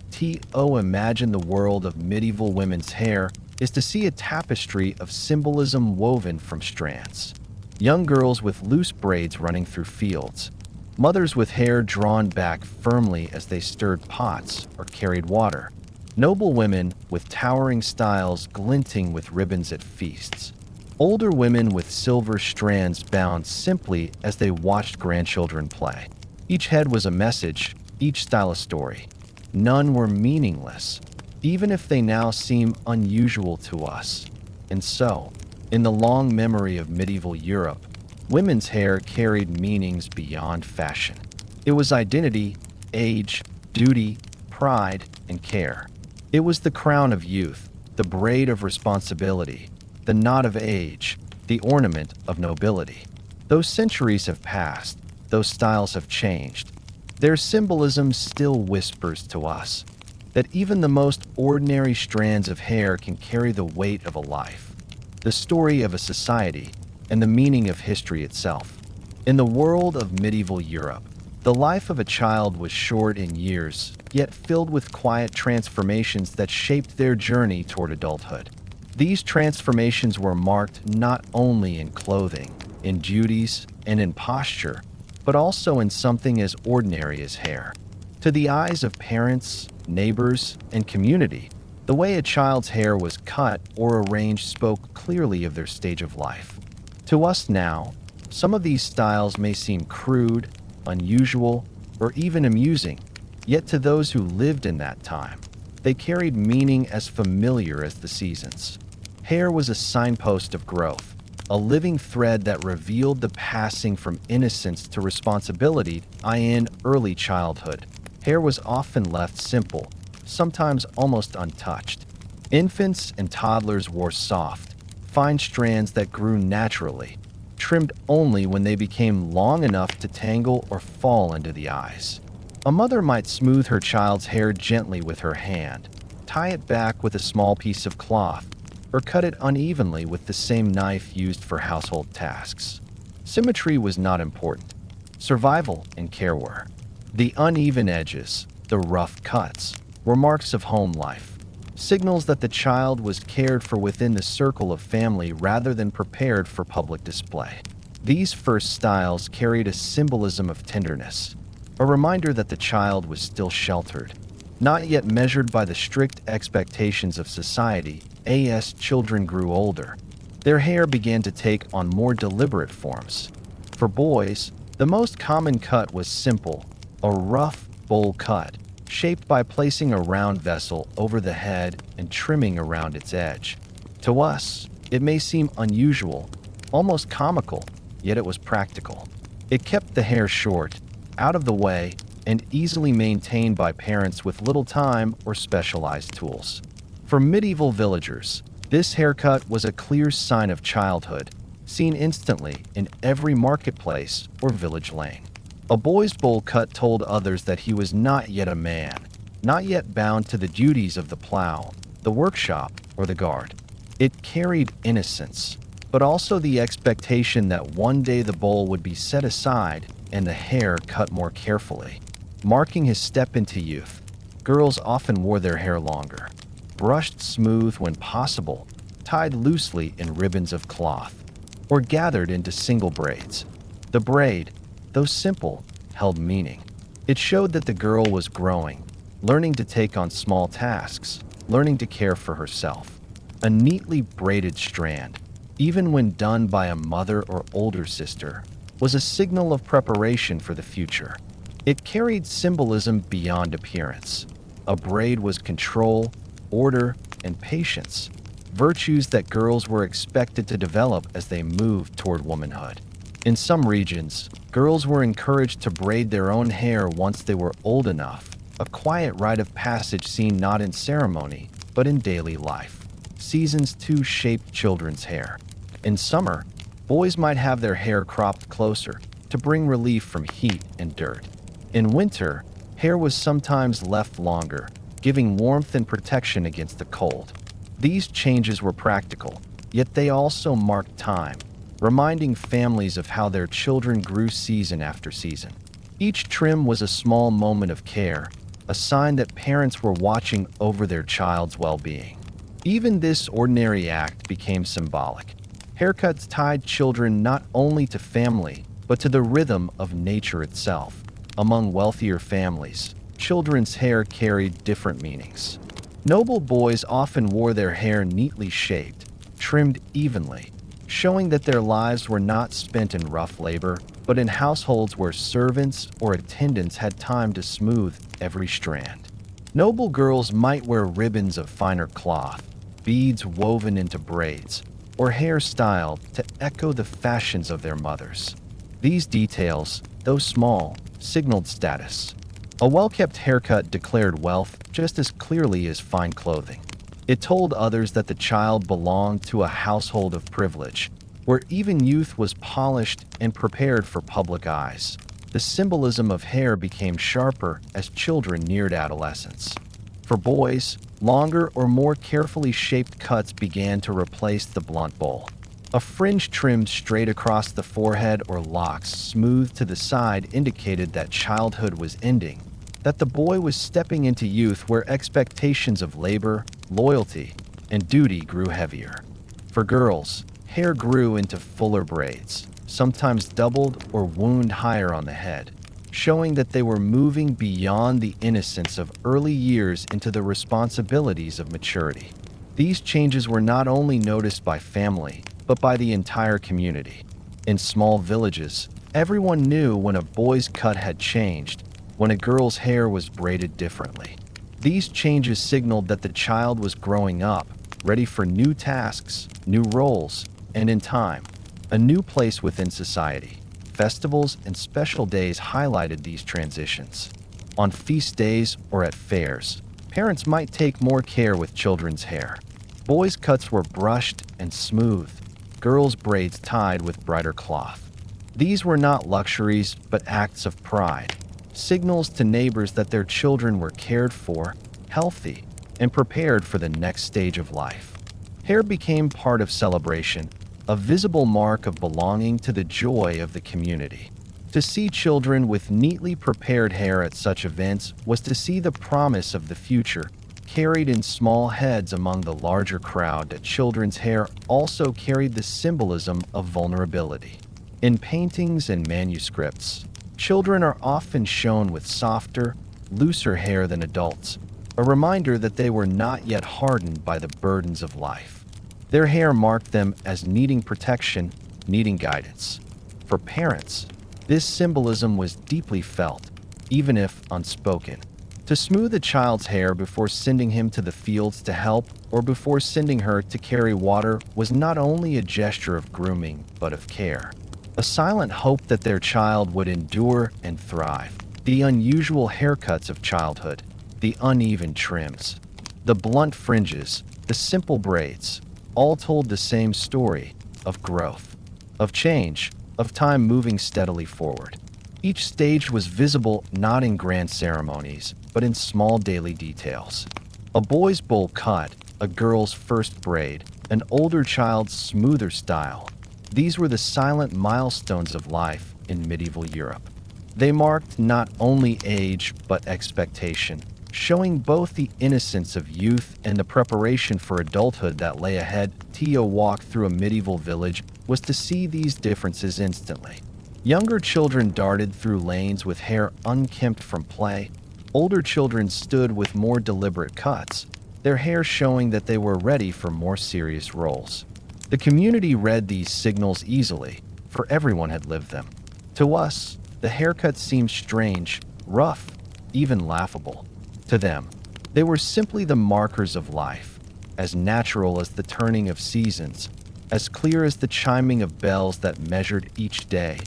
[SPEAKER 1] Imagine the world of medieval women's hair is to see a tapestry of symbolism woven from strands. Young girls with loose braids running through fields, mothers with hair drawn back firmly as they stirred pots or carried water, noble women with towering styles glinting with ribbons at feasts, older women with silver strands bound simply as they watched grandchildren play. Each head was a message, each style a story. None were meaningless, even if they now seem unusual to us. And so, In the long memory of medieval Europe, women's hair carried meanings beyond fashion. It was identity, age, duty, pride, and care. It was the crown of youth, the braid of responsibility, the knot of age, the ornament of nobility. Those centuries have passed, those styles have changed. Their symbolism still whispers to us that even the most ordinary strands of hair can carry the weight of a life, the story of a society, and the meaning of history itself. In the world of medieval Europe, the life of a child was short in years, yet filled with quiet transformations that shaped their journey toward adulthood. These transformations were marked not only in clothing, in duties, and in posture, but also in something as ordinary as hair. To the eyes of parents, neighbors, and community, the way a child's hair was cut or arranged spoke clearly of their stage of life. To us now, some of these styles may seem crude, unusual, or even amusing, yet to those who lived in that time, they carried meaning as familiar as the seasons. Hair was a signpost of growth, a living thread that revealed the passing from innocence to responsibility in early childhood. Hair was often left simple, sometimes almost untouched. Infants and toddlers wore soft, fine strands that grew naturally, trimmed only when they became long enough to tangle or fall into the eyes. A mother might smooth her child's hair gently with her hand, tie it back with a small piece of cloth, or cut it unevenly with the same knife used for household tasks. Symmetry was not important. Survival and care were. The uneven edges, the rough cuts, were marks of home life, signals that the child was cared for within the circle of family rather than prepared for public display. These first styles carried a symbolism of tenderness, a reminder that the child was still sheltered, not yet measured by the strict expectations of society. As children grew older, their hair began to take on more deliberate forms. For boys, the most common cut was simple, a rough, bowl cut, shaped by placing a round vessel over the head and trimming around its edge. To us, it may seem unusual, almost comical, yet it was practical. It kept the hair short, out of the way, and easily maintained by parents with little time or specialized tools. For medieval villagers, this haircut was a clear sign of childhood, seen instantly in every marketplace or village lane. A boy's bowl cut told others that he was not yet a man, not yet bound to the duties of the plow, the workshop, or the guard. It carried innocence, but also the expectation that one day the bowl would be set aside and the hair cut more carefully. Marking his step into youth, girls often wore their hair longer, brushed smooth when possible, tied loosely in ribbons of cloth, or gathered into single braids. The braid, though simple, held meaning. It showed that the girl was growing, learning to take on small tasks, learning to care for herself. A neatly braided strand, even when done by a mother or older sister, was a signal of preparation for the future. It carried symbolism beyond appearance. A braid was control, order, and patience, virtues that girls were expected to develop as they moved toward womanhood. In some regions, girls were encouraged to braid their own hair once they were old enough, a quiet rite of passage seen not in ceremony, but in daily life. Seasons too shaped children's hair. In summer, boys might have their hair cropped closer to bring relief from heat and dirt. In winter, hair was sometimes left longer, giving warmth and protection against the cold. These changes were practical, yet they also marked time, reminding families of how their children grew season after season. Each trim was a small moment of care, a sign that parents were watching over their child's well-being. Even this ordinary act became symbolic. Haircuts tied children not only to family, but to the rhythm of nature itself. Among wealthier families, children's hair carried different meanings. Noble boys often wore their hair neatly shaped, trimmed evenly, showing that their lives were not spent in rough labor, but in households where servants or attendants had time to smooth every strand. Noble girls might wear ribbons of finer cloth, beads woven into braids, or hair styled to echo the fashions of their mothers. These details, though small, signaled status. A well-kept haircut declared wealth just as clearly as fine clothing. It told others that the child belonged to a household of privilege, where even youth was polished and prepared for public eyes. The symbolism of hair became sharper as children neared adolescence. For boys, longer or more carefully shaped cuts began to replace the blunt bowl. A fringe trimmed straight across the forehead or locks smoothed to the side indicated that childhood was ending, that the boy was stepping into youth where expectations of labor, loyalty, and duty grew heavier. For girls, hair grew into fuller braids, sometimes doubled or wound higher on the head, showing that they were moving beyond the innocence of early years into the responsibilities of maturity. These changes were not only noticed by family, but by the entire community. In small villages, everyone knew when a boy's cut had changed, when a girl's hair was braided differently. These changes signaled that the child was growing up, ready for new tasks, new roles, and in time, a new place within society. Festivals and special days highlighted these transitions. On feast days or at fairs, parents might take more care with children's hair. Boys' cuts were brushed and smooth, girls' braids tied with brighter cloth. These were not luxuries, but acts of pride, signals to neighbors that their children were cared for, healthy, and prepared for the next stage of life. Hair became part of celebration, a visible mark of belonging to the joy of the community. To see children with neatly prepared hair at such events was to see the promise of the future, carried in small heads among the larger crowd. That children's hair also carried the symbolism of vulnerability. In paintings and manuscripts, children are often shown with softer, looser hair than adults, a reminder that they were not yet hardened by the burdens of life. Their hair marked them as needing protection, needing guidance. For parents, this symbolism was deeply felt, even if unspoken. To smooth a child's hair before sending him to the fields to help or before sending her to carry water was not only a gesture of grooming, but of care. A silent hope that their child would endure and thrive. The unusual haircuts of childhood, the uneven trims, the blunt fringes, the simple braids, all told the same story of growth, of change, of time moving steadily forward. Each stage was visible not in grand ceremonies, but in small daily details. A boy's bowl cut, a girl's first braid, an older child's smoother style. These were the silent milestones of life in medieval Europe. They marked not only age, but expectation, showing both the innocence of youth and the preparation for adulthood that lay ahead. To walk through a medieval village was to see these differences instantly. Younger children darted through lanes with hair unkempt from play. Older children stood with more deliberate cuts, their hair showing that they were ready for more serious roles. The community read these signals easily, for everyone had lived them. To us, the haircuts seemed strange, rough, even laughable. To them, they were simply the markers of life, as natural as the turning of seasons, as clear as the chiming of bells that measured each day.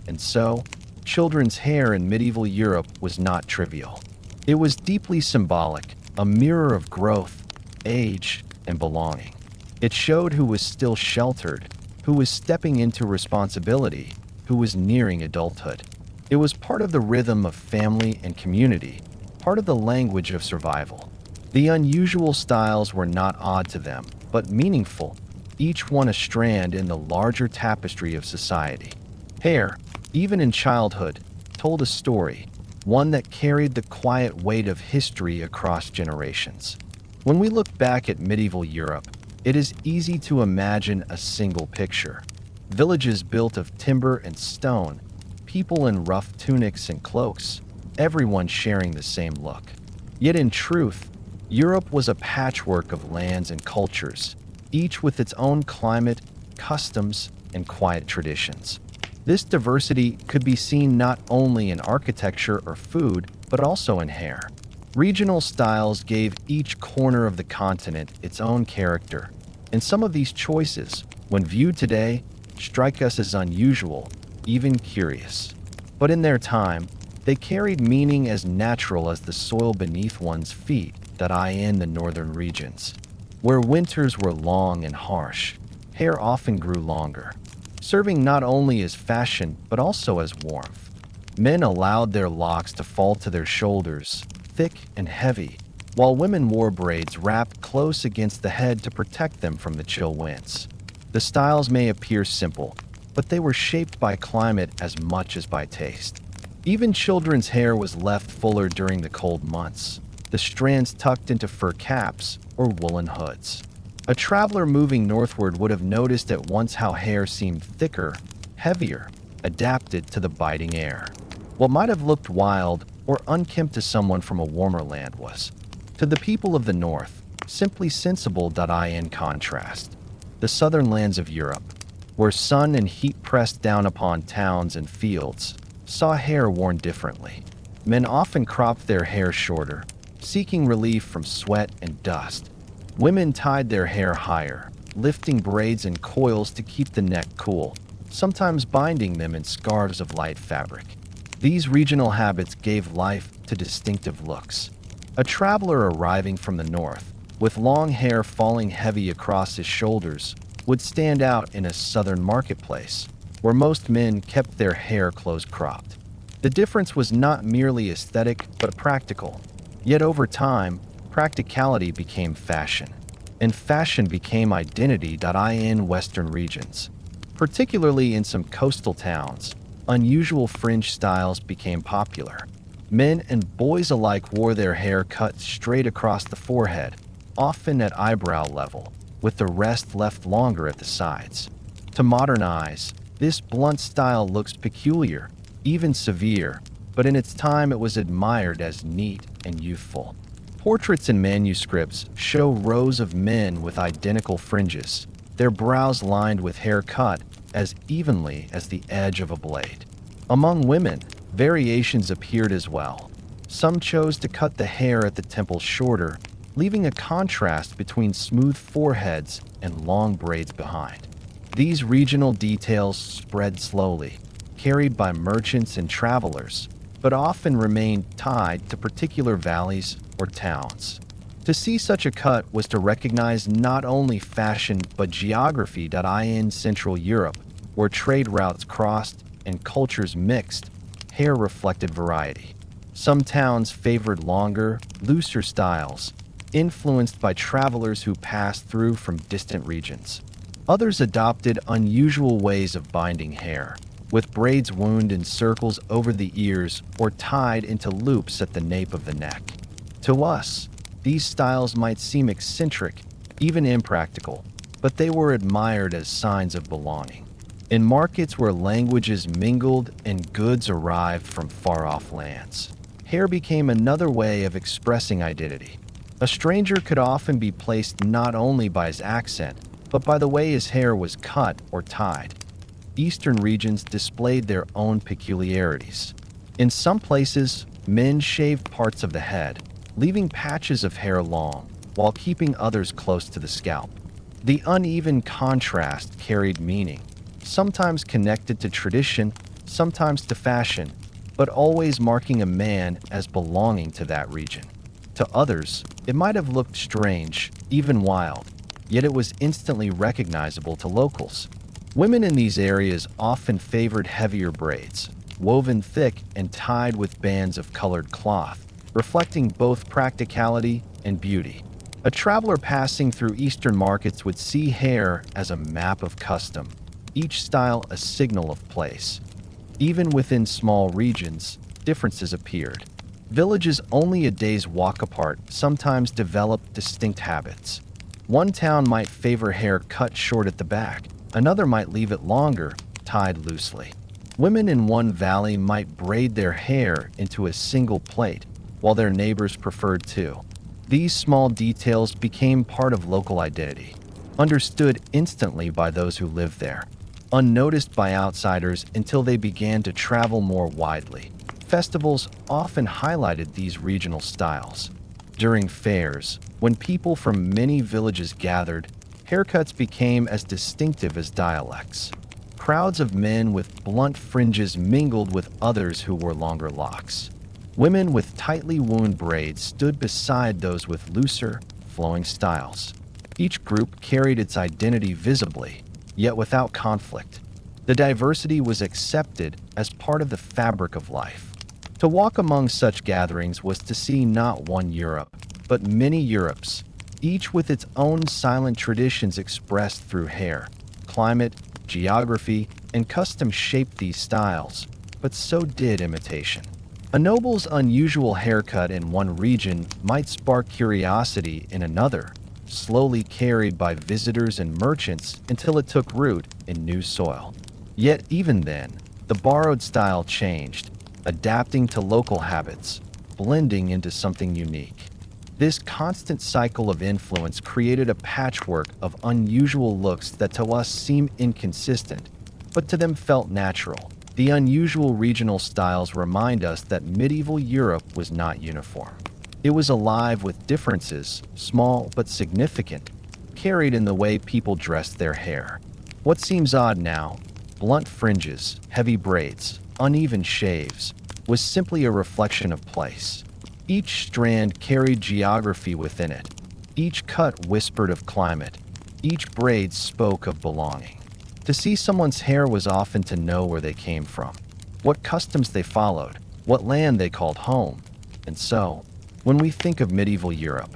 [SPEAKER 1] And so, children's hair in medieval Europe was not trivial. It was deeply symbolic, a mirror of growth, age, and belonging. It showed who was still sheltered, who was stepping into responsibility, who was nearing adulthood. It was part of the rhythm of family and community, part of the language of survival. The unusual styles were not odd to them, but meaningful, each one a strand in the larger tapestry of society. Hair, even in childhood, told a story, one that carried the quiet weight of history across generations. When we look back at medieval Europe, it is easy to imagine a single picture. Villages built of timber and stone, people in rough tunics and cloaks, everyone sharing the same look. Yet in truth, Europe was a patchwork of lands and cultures, each with its own climate, customs, and quiet traditions. This diversity could be seen not only in architecture or food, but also in hair. Regional styles gave each corner of the continent its own character, And some of these choices, when viewed today, strike us as unusual, even curious. But in their time, they carried meaning as natural as the soil beneath one's feet in the northern regions. Where winters were long and harsh, hair often grew longer, serving not only as fashion but also as warmth. Men allowed their locks to fall to their shoulders, thick and heavy, while women wore braids wrapped close against the head to protect them from the chill winds. The styles may appear simple, but they were shaped by climate as much as by taste. Even children's hair was left fuller during the cold months, the strands tucked into fur caps or woolen hoods. A traveler moving northward would have noticed at once how hair seemed thicker, heavier, adapted to the biting air. What might have looked wild or unkempt to someone from a warmer land was, to the people of the north, simply sensible. In contrast, the southern lands of Europe, where sun and heat pressed down upon towns and fields, saw hair worn differently. Men often cropped their hair shorter, seeking relief from sweat and dust. Women tied their hair higher, lifting braids and coils to keep the neck cool, sometimes binding them in scarves of light fabric. These regional habits gave life to distinctive looks. A traveler arriving from the north, with long hair falling heavy across his shoulders, would stand out in a southern marketplace, where most men kept their hair close-cropped. The difference was not merely aesthetic but practical. Yet over time, practicality became fashion, and fashion became identity. In Western regions, particularly in some coastal towns, unusual fringe styles became popular. Men and boys alike wore their hair cut straight across the forehead, often at eyebrow level, with the rest left longer at the sides. To modern eyes, this blunt style looks peculiar, even severe, but in its time it was admired as neat and youthful. Portraits and manuscripts show rows of men with identical fringes, their brows lined with hair cut as evenly as the edge of a blade. Among women, variations appeared as well. Some chose to cut the hair at the temples shorter, leaving a contrast between smooth foreheads and long braids behind. These regional details spread slowly, carried by merchants and travelers, but often remained tied to particular valleys or towns. To see such a cut was to recognize not only fashion but geography. In Central Europe, where trade routes crossed and cultures mixed, hair reflected variety. Some towns favored longer, looser styles, influenced by travelers who passed through from distant regions. Others adopted unusual ways of binding hair, with braids wound in circles over the ears or tied into loops at the nape of the neck. To us, these styles might seem eccentric, even impractical, but they were admired as signs of belonging. In markets where languages mingled and goods arrived from far-off lands, hair became another way of expressing identity. A stranger could often be placed not only by his accent, but by the way his hair was cut or tied. Eastern regions displayed their own peculiarities. In some places, men shaved parts of the head, leaving patches of hair long, while keeping others close to the scalp. The uneven contrast carried meaning, sometimes connected to tradition, sometimes to fashion, but always marking a man as belonging to that region. To others, it might have looked strange, even wild, yet it was instantly recognizable to locals. Women in these areas often favored heavier braids, woven thick and tied with bands of colored cloth, reflecting both practicality and beauty. A traveler passing through Eastern markets would see hair as a map of custom, each style a signal of place. Even within small regions, differences appeared. Villages only a day's walk apart sometimes developed distinct habits. One town might favor hair cut short at the back, another might leave it longer, tied loosely. Women in one valley might braid their hair into a single plait, while their neighbors preferred two. These small details became part of local identity, understood instantly by those who lived there, unnoticed by outsiders until they began to travel more widely. Festivals often highlighted these regional styles. During fairs, when people from many villages gathered, Haircuts became as distinctive as dialects. Crowds of men with blunt fringes mingled with others who wore longer locks. Women with tightly wound braids stood beside those with looser, flowing styles. Each group carried its identity visibly, yet without conflict. The diversity was accepted as part of the fabric of life. To walk among such gatherings was to see not one Europe, but many Europes, each with its own silent traditions expressed through hair. Climate, geography, and custom shaped these styles, but so did imitation. A noble's unusual haircut in one region might spark curiosity in another, slowly carried by visitors and merchants until it took root in new soil. Yet even then, the borrowed style changed, adapting to local habits, blending into something unique. This constant cycle of influence created a patchwork of unusual looks that to us seem inconsistent, but to them felt natural. The unusual regional styles remind us that medieval Europe was not uniform. It was alive with differences, small but significant, carried in the way people dressed their hair. What seems odd now, blunt fringes, heavy braids, uneven shaves, was simply a reflection of place. Each strand carried geography within it. Each cut whispered of climate. Each braid spoke of belonging. To see someone's hair was often to know where they came from, what customs they followed, what land they called home. And so, when we think of medieval Europe,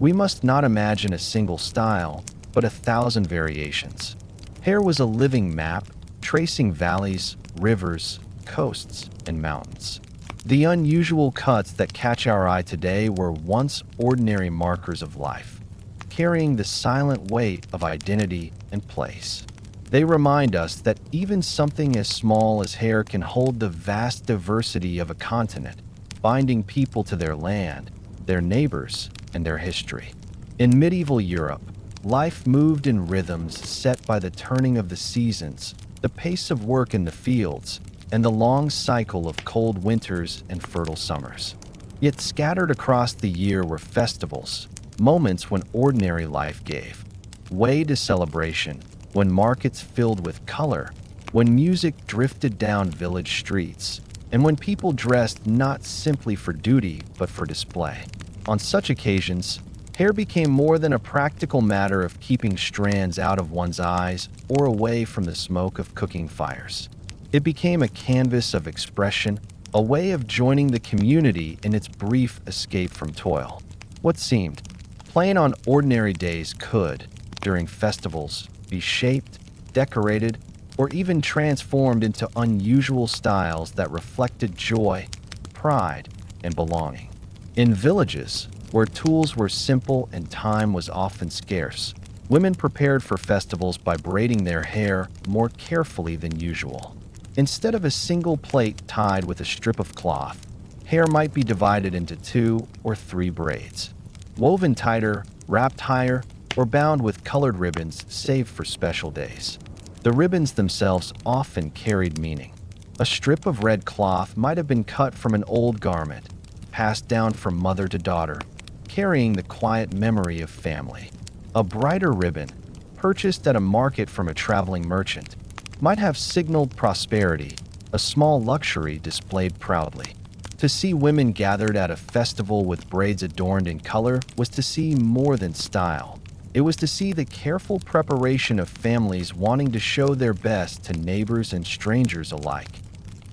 [SPEAKER 1] we must not imagine a single style, but 1,000 variations. Hair was a living map, tracing valleys, rivers, coasts, and mountains. The unusual cuts that catch our eye today were once ordinary markers of life, carrying the silent weight of identity and place. They remind us that even something as small as hair can hold the vast diversity of a continent, binding people to their land, their neighbors, and their history. In medieval Europe, life moved in rhythms set by the turning of the seasons, the pace of work in the fields, and the long cycle of cold winters and fertile summers. Yet scattered across the year were festivals, moments when ordinary life gave way to celebration, when markets filled with color, when music drifted down village streets, and when people dressed not simply for duty but for display. On such occasions, hair became more than a practical matter of keeping strands out of one's eyes or away from the smoke of cooking fires. It became a canvas of expression, a way of joining the community in its brief escape from toil. What seemed plain on ordinary days could, during festivals, be shaped, decorated, or even transformed into unusual styles that reflected joy, pride, and belonging. In villages, where tools were simple and time was often scarce, women prepared for festivals by braiding their hair more carefully than usual. Instead of a single plait tied with a strip of cloth, hair might be divided into 2 or 3 braids, woven tighter, wrapped higher, or bound with colored ribbons saved for special days. The ribbons themselves often carried meaning. A strip of red cloth might have been cut from an old garment, passed down from mother to daughter, carrying the quiet memory of family. A brighter ribbon, purchased at a market from a traveling merchant, might have signaled prosperity, a small luxury displayed proudly. To see women gathered at a festival with braids adorned in color was to see more than style. It was to see the careful preparation of families wanting to show their best to neighbors and strangers alike.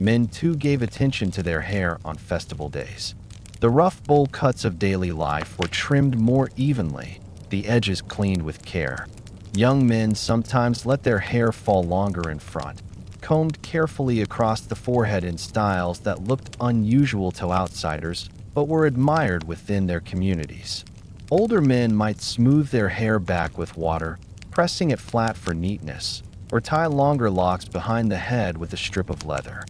[SPEAKER 1] Men too gave attention to their hair on festival days. The rough bowl cuts of daily life were trimmed more evenly, the edges cleaned with care. Young men sometimes let their hair fall longer in front, combed carefully across the forehead in styles that looked unusual to outsiders, but were admired within their communities. Older men might smooth their hair back with water, pressing it flat for neatness, or tie longer locks behind the head with a strip of leather.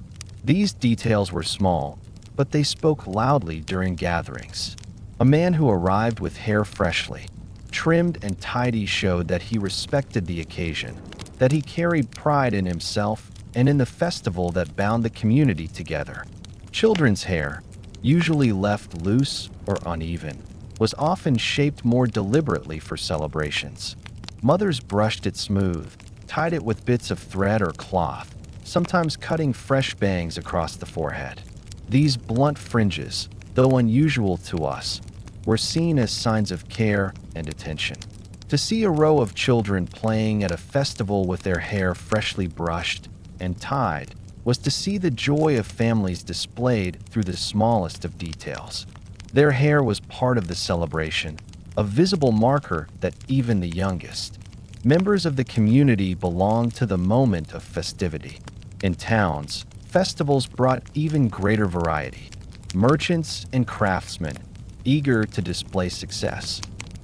[SPEAKER 1] These details were small, but they spoke loudly during gatherings. A man who arrived with hair freshly, trimmed and tidy showed that he respected the occasion, that he carried pride in himself and in the festival that bound the community together. Children's hair, usually left loose or uneven, was often shaped more deliberately for celebrations. Mothers brushed it smooth, tied it with bits of thread or cloth, sometimes cutting fresh bangs across the forehead. These blunt fringes, though unusual to us, were seen as signs of care and attention. To see a row of children playing at a festival with their hair freshly brushed and tied was to see the joy of families displayed through the smallest of details. Their hair was part of the celebration, a visible marker that even the youngest members of the community belonged to the moment of festivity. In towns, festivals brought even greater variety. Merchants and craftsmen, eager to display success,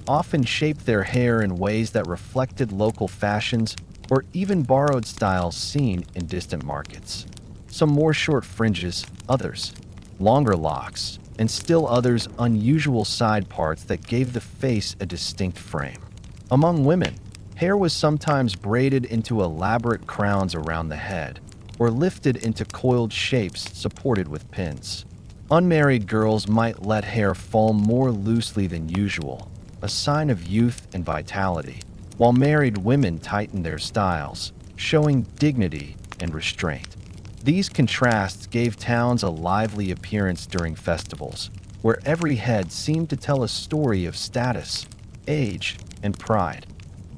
[SPEAKER 1] often shaped their hair in ways that reflected local fashions or even borrowed styles seen in distant markets. Some wore short fringes, others longer locks, and still others unusual side parts that gave the face a distinct frame. Among women, hair was sometimes braided into elaborate crowns around the head, or lifted into coiled shapes supported with pins. Unmarried girls might let hair fall more loosely than usual, a sign of youth and vitality, while married women tightened their styles, showing dignity and restraint. These contrasts gave towns a lively appearance during festivals, where every head seemed to tell a story of status, age, and pride.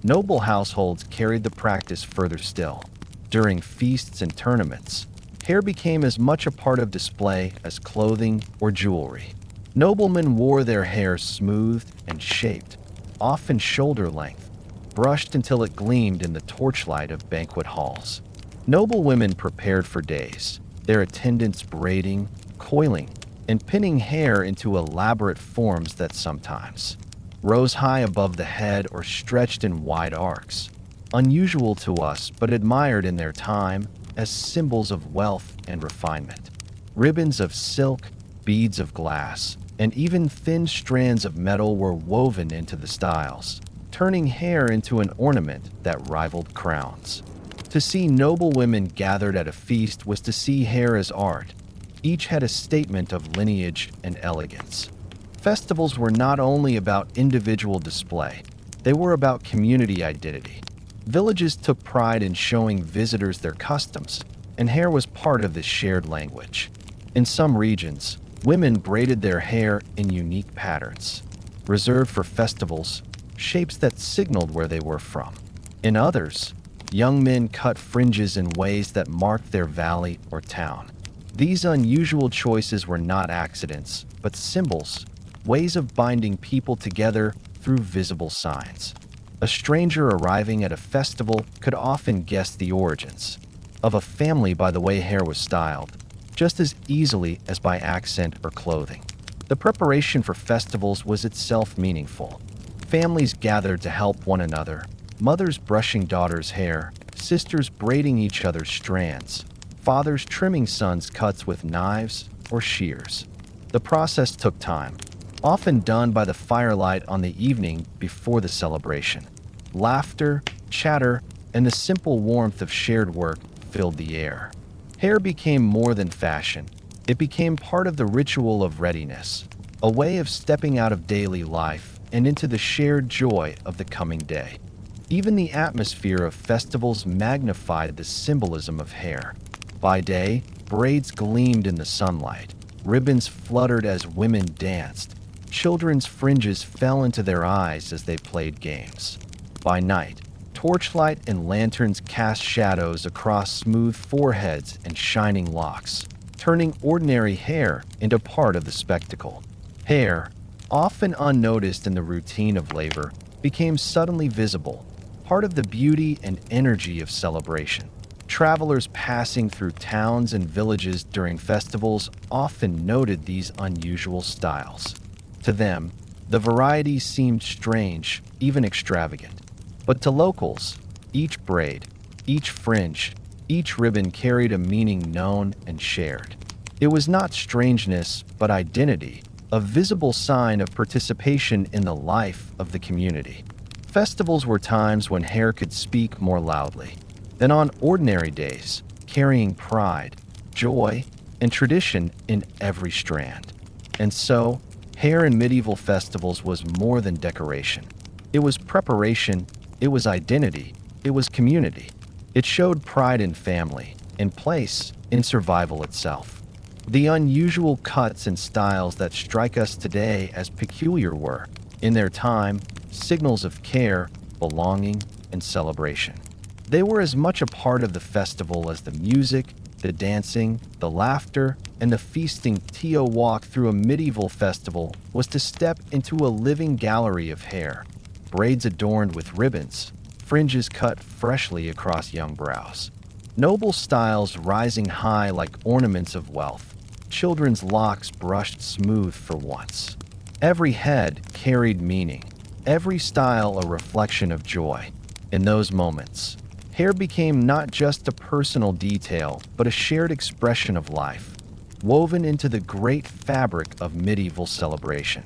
[SPEAKER 1] Noble households carried the practice further still. During feasts and tournaments, hair became as much a part of display as clothing or jewelry. Noblemen wore their hair smoothed and shaped, often shoulder length, brushed until it gleamed in the torchlight of banquet halls. Noble women prepared for days, their attendants braiding, coiling, and pinning hair into elaborate forms that sometimes rose high above the head or stretched in wide arcs. Unusual to us, but admired in their time as symbols of wealth and refinement. Ribbons of silk, beads of glass, and even thin strands of metal were woven into the styles, turning hair into an ornament that rivaled crowns. To see noble women gathered at a feast was to see hair as art. Each had a statement of lineage and elegance. Festivals were not only about individual display, they were about community identity. Villages took pride in showing visitors their customs, and hair was part of this shared language. In some regions, women braided their hair in unique patterns, reserved for festivals, shapes that signaled where they were from. In others, young men cut fringes in ways that marked their valley or town. These unusual choices were not accidents, but symbols, ways of binding people together through visible signs. A stranger arriving at a festival could often guess the origins of a family by the way hair was styled, just as easily as by accent or clothing. The preparation for festivals was itself meaningful. Families gathered to help one another, mothers brushing daughters' hair, sisters braiding each other's strands, fathers trimming sons' cuts with knives or shears. The process took time, often done by the firelight on the evening before the celebration. Laughter, chatter, and the simple warmth of shared work filled the air. Hair became more than fashion. It became part of the ritual of readiness, a way of stepping out of daily life and into the shared joy of the coming day. Even the atmosphere of festivals magnified the symbolism of hair. By day, braids gleamed in the sunlight, ribbons fluttered as women danced, children's fringes fell into their eyes as they played games. By night, torchlight and lanterns cast shadows across smooth foreheads and shining locks, turning ordinary hair into part of the spectacle. Hair, often unnoticed in the routine of labor, became suddenly visible, part of the beauty and energy of celebration. Travelers passing through towns and villages during festivals often noted these unusual styles. To them, the variety seemed strange, even extravagant. But to locals, each braid, each fringe, each ribbon carried a meaning known and shared. It was not strangeness, but identity, a visible sign of participation in the life of the community. Festivals were times when hair could speak more loudly than on ordinary days, carrying pride, joy, and tradition in every strand. And so, hair in medieval festivals was more than decoration. It was preparation, It was identity. It was community. It showed pride in family, in place, in survival itself. The unusual cuts and styles that strike us today as peculiar were, in their time, signals of care, belonging, and celebration. They were as much a part of the festival as the music, the dancing, the laughter, and the feasting. To walk through a medieval festival was to step into a living gallery of hair, braids adorned with ribbons, fringes cut freshly across young brows, noble styles rising high like ornaments of wealth, children's locks brushed smooth for once. Every head carried meaning, every style a reflection of joy. In those moments, hair became not just a personal detail, but a shared expression of life, woven into the great fabric of medieval celebration.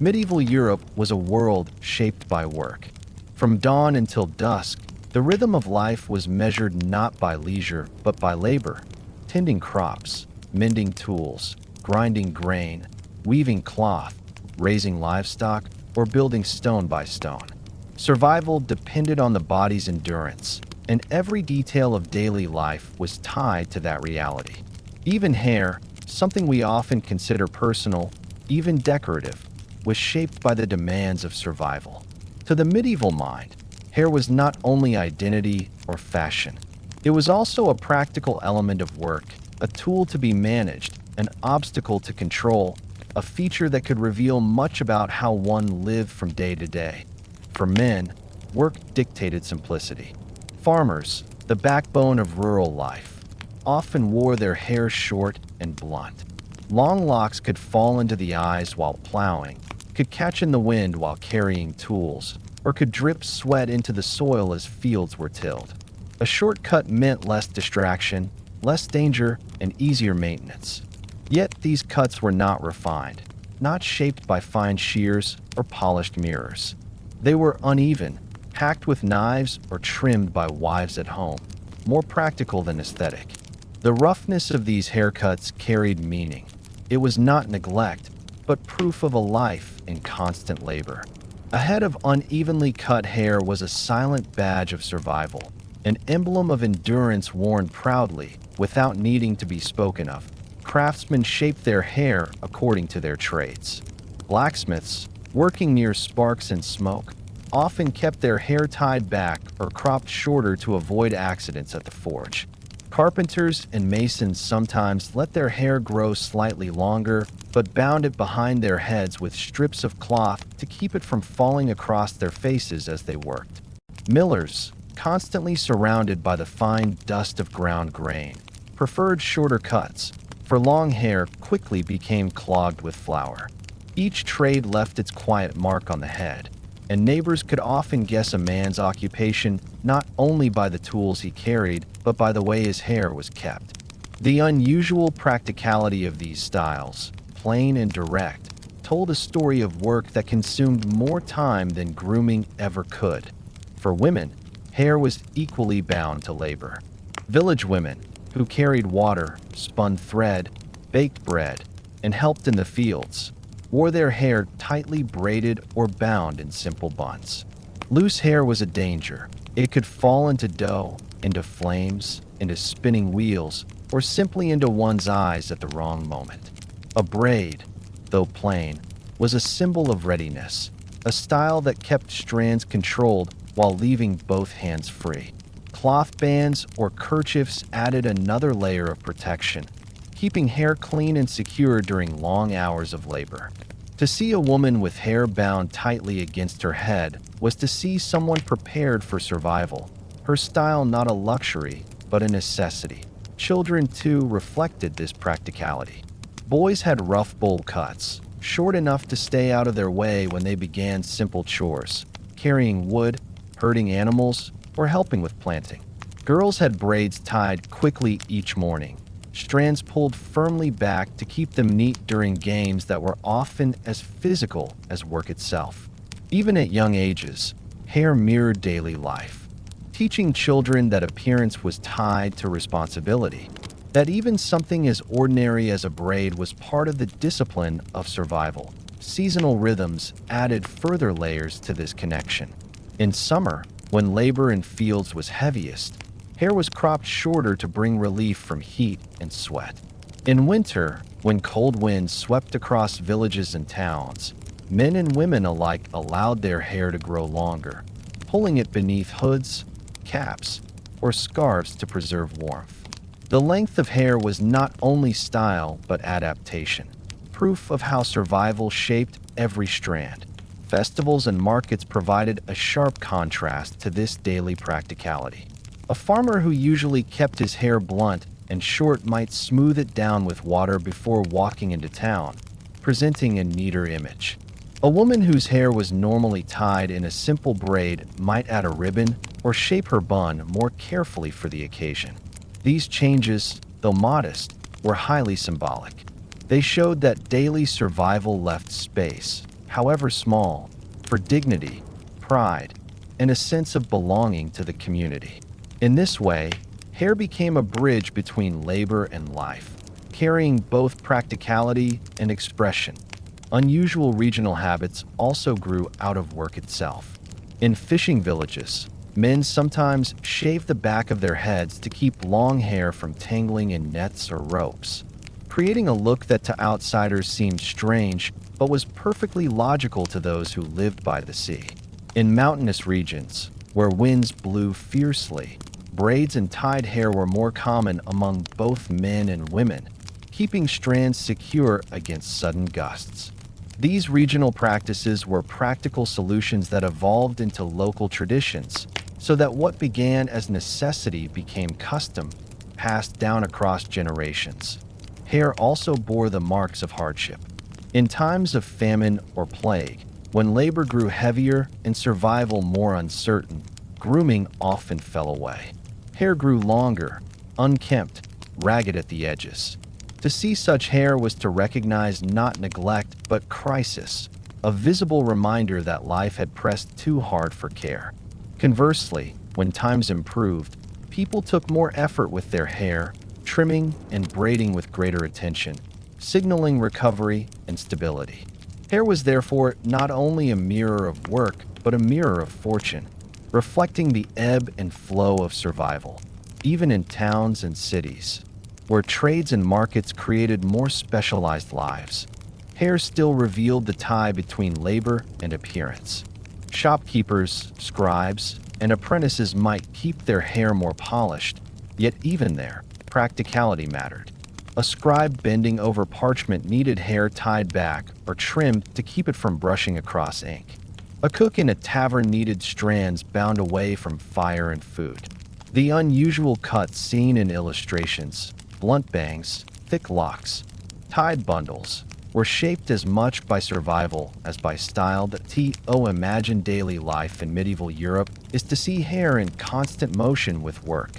[SPEAKER 1] Medieval Europe was a world shaped by work. From dawn until dusk, the rhythm of life was measured not by leisure, but by labor, tending crops, mending tools, grinding grain, weaving cloth, raising livestock, or building stone by stone. Survival depended on the body's endurance, and every detail of daily life was tied to that reality. Even hair, something we often consider personal, even decorative, was shaped by the demands of survival. To the medieval mind, hair was not only identity or fashion. It was also a practical element of work, a tool to be managed, an obstacle to control, a feature that could reveal much about how one lived from day to day. For men, work dictated simplicity. Farmers, the backbone of rural life, often wore their hair short and blunt. Long locks could fall into the eyes while plowing, could catch in the wind while carrying tools, or could drip sweat into the soil as fields were tilled. A shortcut meant less distraction, less danger, and easier maintenance. Yet these cuts were not refined, not shaped by fine shears or polished mirrors. They were uneven, hacked with knives or trimmed by wives at home, more practical than aesthetic. The roughness of these haircuts carried meaning. It was not neglect, but proof of a life in constant labor. A head of unevenly cut hair was a silent badge of survival, an emblem of endurance worn proudly without needing to be spoken of. Craftsmen shaped their hair according to their trades. Blacksmiths, working near sparks and smoke, often kept their hair tied back or cropped shorter to avoid accidents at the forge. Carpenters and masons sometimes let their hair grow slightly longer, but bound it behind their heads with strips of cloth to keep it from falling across their faces as they worked. Millers, constantly surrounded by the fine dust of ground grain, preferred shorter cuts, for long hair quickly became clogged with flour. Each trade left its quiet mark on the head, and neighbors could often guess a man's occupation not only by the tools he carried, but by the way his hair was kept. The unusual practicality of these styles, plain and direct, told a story of work that consumed more time than grooming ever could. For women, hair was equally bound to labor. Village women, who carried water, spun thread, baked bread, and helped in the fields, wore their hair tightly braided or bound in simple buns. Loose hair was a danger. It could fall into dough, into flames, into spinning wheels, or simply into one's eyes at the wrong moment. A braid, though plain, was a symbol of readiness, a style that kept strands controlled while leaving both hands free. Cloth bands or kerchiefs added another layer of protection, keeping hair clean and secure during long hours of labor. To see a woman with hair bound tightly against her head was to see someone prepared for survival, her style not a luxury, but a necessity. Children, too, reflected this practicality. Boys had rough bowl cuts, short enough to stay out of their way when they began simple chores, carrying wood, herding animals, or helping with planting. Girls had braids tied quickly each morning, strands pulled firmly back to keep them neat during games that were often as physical as work itself. Even at young ages, hair mirrored daily life, teaching children that appearance was tied to responsibility, that even something as ordinary as a braid was part of the discipline of survival. Seasonal rhythms added further layers to this connection. In summer, When labor in fields was heaviest, hair was cropped shorter to bring relief from heat and sweat. In winter, when cold winds swept across villages and towns, men and women alike allowed their hair to grow longer, pulling it beneath hoods, caps, or scarves to preserve warmth. The length of hair was not only style but adaptation, proof of how survival shaped every strand. Festivals and markets provided a sharp contrast to this daily practicality. A farmer who usually kept his hair blunt and short might smooth it down with water before walking into town, presenting a neater image. A woman whose hair was normally tied in a simple braid might add a ribbon or shape her bun more carefully for the occasion. These changes, though modest, were highly symbolic. They showed that daily survival left space, however small, for dignity, pride, and a sense of belonging to the community. In this way, hair became a bridge between labor and life, carrying both practicality and expression. Unusual regional habits also grew out of work itself. In fishing villages, men sometimes shaved the back of their heads to keep long hair from tangling in nets or ropes, creating a look that to outsiders seemed strange but was perfectly logical to those who lived by the sea. In mountainous regions, where winds blew fiercely, braids and tied hair were more common among both men and women, keeping strands secure against sudden gusts. These regional practices were practical solutions that evolved into local traditions, so that what began as necessity became custom, passed down across generations. Hair also bore the marks of hardship. In times of famine or plague, when labor grew heavier and survival more uncertain, grooming often fell away. Hair grew longer, unkempt, ragged at the edges. To see such hair was to recognize not neglect but crisis, a visible reminder that life had pressed too hard for care. Conversely, when times improved, people took more effort with their hair, trimming and braiding with greater attention, signaling recovery and stability. Hair was therefore not only a mirror of work, but a mirror of fortune, reflecting the ebb and flow of survival. Even in towns and cities, where trades and markets created more specialized lives, hair still revealed the tie between labor and appearance. Shopkeepers, scribes, and apprentices might keep their hair more polished, yet even there, practicality mattered. A scribe bending over parchment needed hair tied back or trimmed to keep it from brushing across ink. A cook in a tavern needed strands bound away from fire and food. The unusual cuts seen in illustrations, blunt bangs, thick locks, tied bundles, were shaped as much by survival as by style. Imagine daily life in medieval Europe is to see hair in constant motion with work.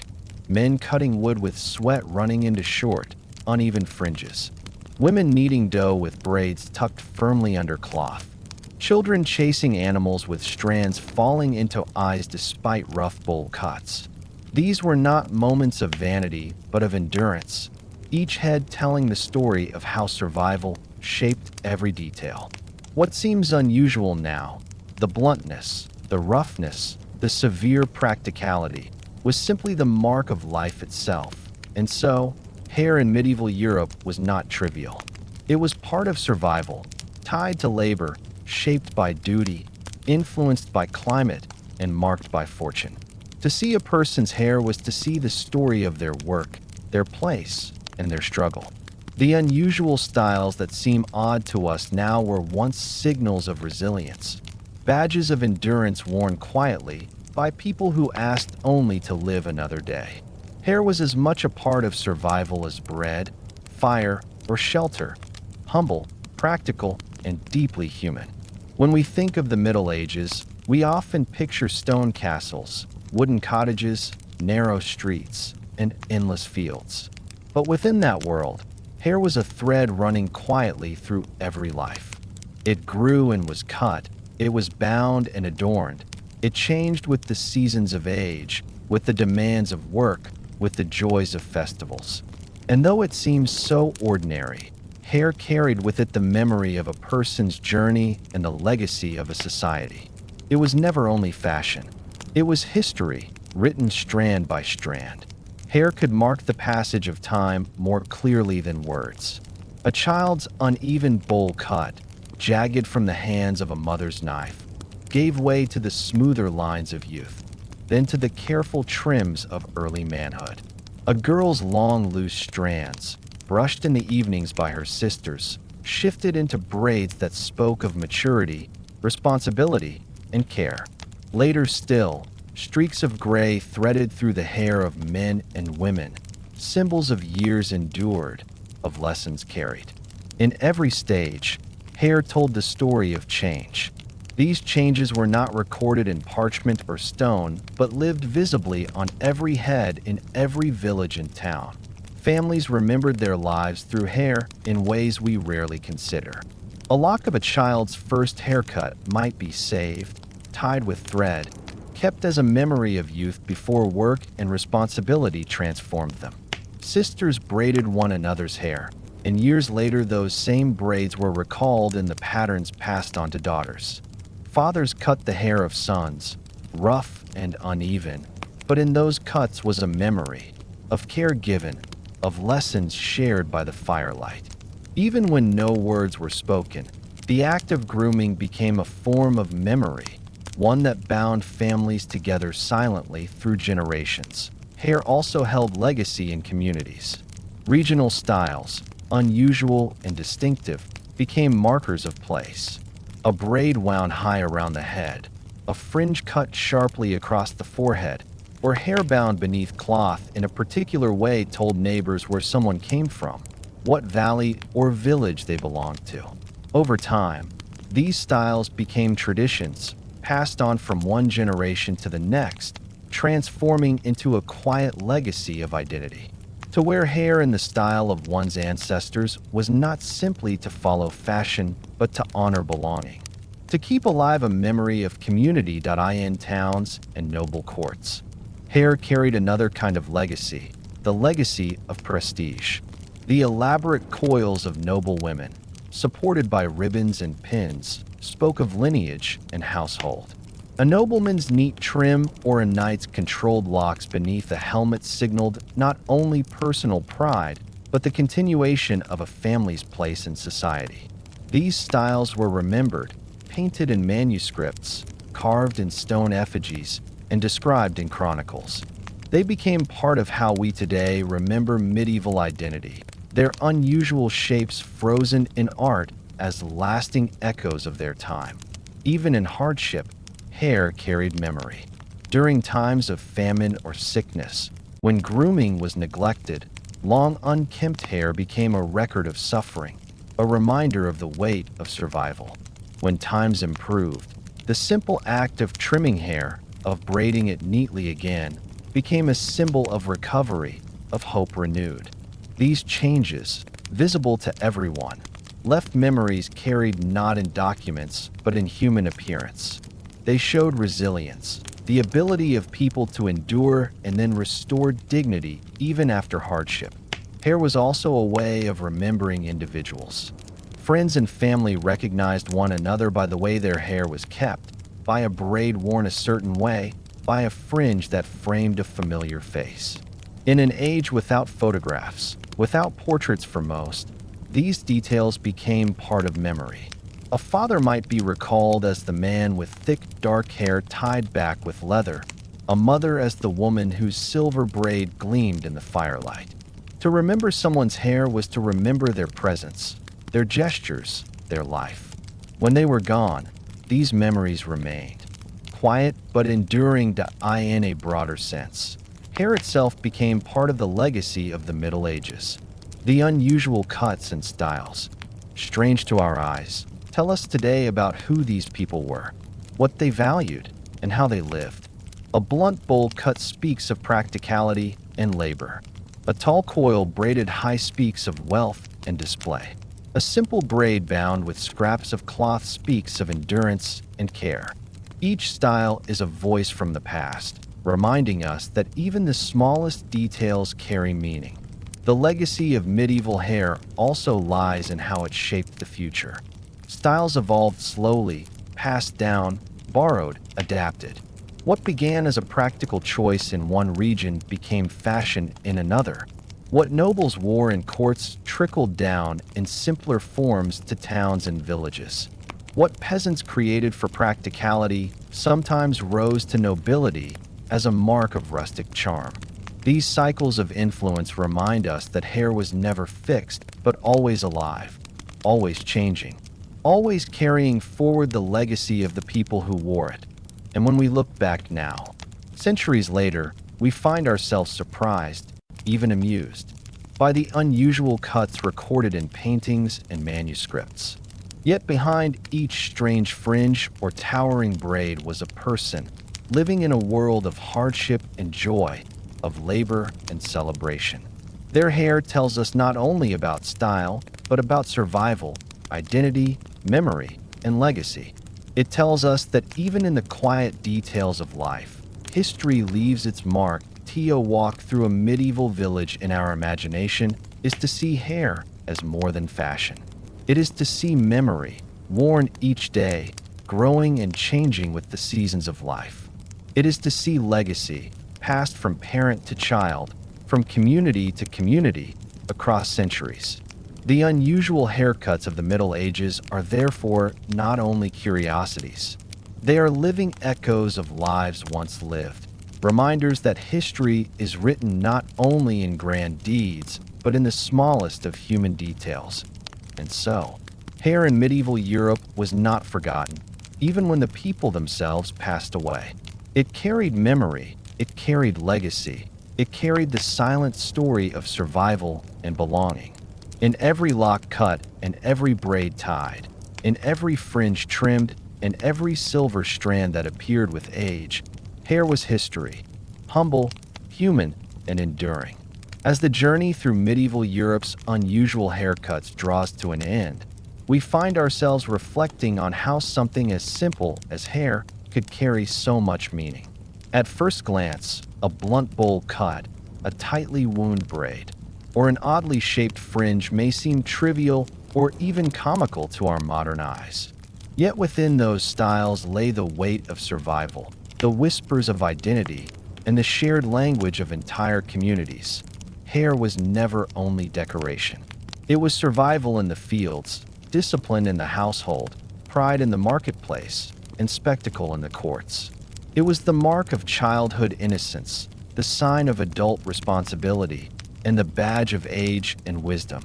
[SPEAKER 1] Men cutting wood with sweat running into short, uneven fringes. Women kneading dough with braids tucked firmly under cloth. Children chasing animals with strands falling into eyes despite rough bowl cuts. These were not moments of vanity, but of endurance, each head telling the story of how survival shaped every detail. What seems unusual now, the bluntness, the roughness, the severe practicality, was simply the mark of life itself. And so, hair in medieval Europe was not trivial. It was part of survival, tied to labor, shaped by duty, influenced by climate, and marked by fortune. To see a person's hair was to see the story of their work, their place, and their struggle. The unusual styles that seem odd to us now were once signals of resilience, badges of endurance worn quietly by people who asked only to live another day. Hair was as much a part of survival as bread, fire, or shelter, humble, practical, and deeply human. When we think of the Middle Ages, we often picture stone castles, wooden cottages, narrow streets, and endless fields. But within that world, hair was a thread running quietly through every life. It grew and was cut, it was bound and adorned. It changed with the seasons of age, with the demands of work, with the joys of festivals. And though it seems so ordinary, hair carried with it the memory of a person's journey and the legacy of a society. It was never only fashion. It was history, written strand by strand. Hair could mark the passage of time more clearly than words. A child's uneven bowl cut, jagged from the hands of a mother's knife, gave way to the smoother lines of youth, then to the careful trims of early manhood. A girl's long, loose strands, brushed in the evenings by her sisters, shifted into braids that spoke of maturity, responsibility, and care. Later still, streaks of gray threaded through the hair of men and women, symbols of years endured, of lessons carried. In every stage, hair told the story of change. These changes were not recorded in parchment or stone, but lived visibly on every head in every village and town. Families remembered their lives through hair in ways we rarely consider. A lock of a child's first haircut might be saved, tied with thread, kept as a memory of youth before work and responsibility transformed them. Sisters braided one another's hair, and years later those same braids were recalled in the patterns passed on to daughters. Fathers cut the hair of sons, rough and uneven, but in those cuts was a memory of care given, of lessons shared by the firelight. Even when no words were spoken, the act of grooming became a form of memory, one that bound families together silently through generations. Hair also held legacy in communities. Regional styles, unusual and distinctive, became markers of place. A braid wound high around the head, a fringe cut sharply across the forehead, or hair bound beneath cloth in a particular way told neighbors where someone came from, what valley or village they belonged to. Over time, these styles became traditions, passed on from one generation to the next, transforming into a quiet legacy of identity. To wear hair in the style of one's ancestors was not simply to follow fashion, but to honor belonging. To keep alive a memory of community in towns and noble courts. Hair carried another kind of legacy, the legacy of prestige. The elaborate coils of noble women, supported by ribbons and pins, spoke of lineage and household. A nobleman's neat trim or a knight's controlled locks beneath a helmet signaled not only personal pride, but the continuation of a family's place in society. These styles were remembered, painted in manuscripts, carved in stone effigies, and described in chronicles. They became part of how we today remember medieval identity, their unusual shapes frozen in art as lasting echoes of their time. Even in hardship, hair carried memory. During times of famine or sickness, when grooming was neglected, long unkempt hair became a record of suffering, a reminder of the weight of survival. When times improved, the simple act of trimming hair, of braiding it neatly again, became a symbol of recovery, of hope renewed. These changes, visible to everyone, left memories carried not in documents, but in human appearance. They showed resilience, the ability of people to endure and then restore dignity even after hardship. Hair was also a way of remembering individuals. Friends and family recognized one another by the way their hair was kept, by a braid worn a certain way, by a fringe that framed a familiar face. In an age without photographs, without portraits for most, these details became part of memory. A father might be recalled as the man with thick, dark hair tied back with leather, a mother as the woman whose silver braid gleamed in the firelight. To remember someone's hair was to remember their presence, their gestures, their life. When they were gone, these memories remained, quiet but enduring in a broader sense. Hair itself became part of the legacy of the Middle Ages. The unusual cuts and styles, strange to our eyes, tell us today about who these people were, what they valued, and how they lived. A blunt bowl cut speaks of practicality and labor. A tall coil braided high speaks of wealth and display. A simple braid bound with scraps of cloth speaks of endurance and care. Each style is a voice from the past, reminding us that even the smallest details carry meaning. The legacy of medieval hair also lies in how it shaped the future. Styles evolved slowly, passed down, borrowed, adapted. What began as a practical choice in one region became fashion in another. What nobles wore in courts trickled down in simpler forms to towns and villages. What peasants created for practicality sometimes rose to nobility as a mark of rustic charm. These cycles of influence remind us that hair was never fixed, but always alive, always changing, always carrying forward the legacy of the people who wore it. And when we look back now, centuries later, we find ourselves surprised, even amused, by the unusual cuts recorded in paintings and manuscripts. Yet behind each strange fringe or towering braid was a person, living in a world of hardship and joy, of labor and celebration. Their hair tells us not only about style, but about survival, identity, memory, and legacy. It tells us that even in the quiet details of life, history leaves its mark. To walk through a medieval village in our imagination is to see hair as more than fashion. It is to see memory, worn each day, growing and changing with the seasons of life. It is to see legacy, passed from parent to child, from community to community, across centuries. The unusual haircuts of the Middle Ages are therefore not only curiosities. They are living echoes of lives once lived, reminders that history is written not only in grand deeds, but in the smallest of human details. And so, hair in medieval Europe was not forgotten, even when the people themselves passed away. It carried memory, it carried legacy, it carried the silent story of survival and belonging. In every lock cut and every braid tied, in every fringe trimmed and every silver strand that appeared with age, hair was history, humble, human, and enduring. As the journey through medieval Europe's unusual haircuts draws to an end, we find ourselves reflecting on how something as simple as hair could carry so much meaning. At first glance, a blunt bowl cut, a tightly wound braid, or an oddly shaped fringe may seem trivial or even comical to our modern eyes. Yet within those styles lay the weight of survival, the whispers of identity, and the shared language of entire communities. Hair was never only decoration. It was survival in the fields, discipline in the household, pride in the marketplace, and spectacle in the courts. It was the mark of childhood innocence, the sign of adult responsibility, and the badge of age and wisdom.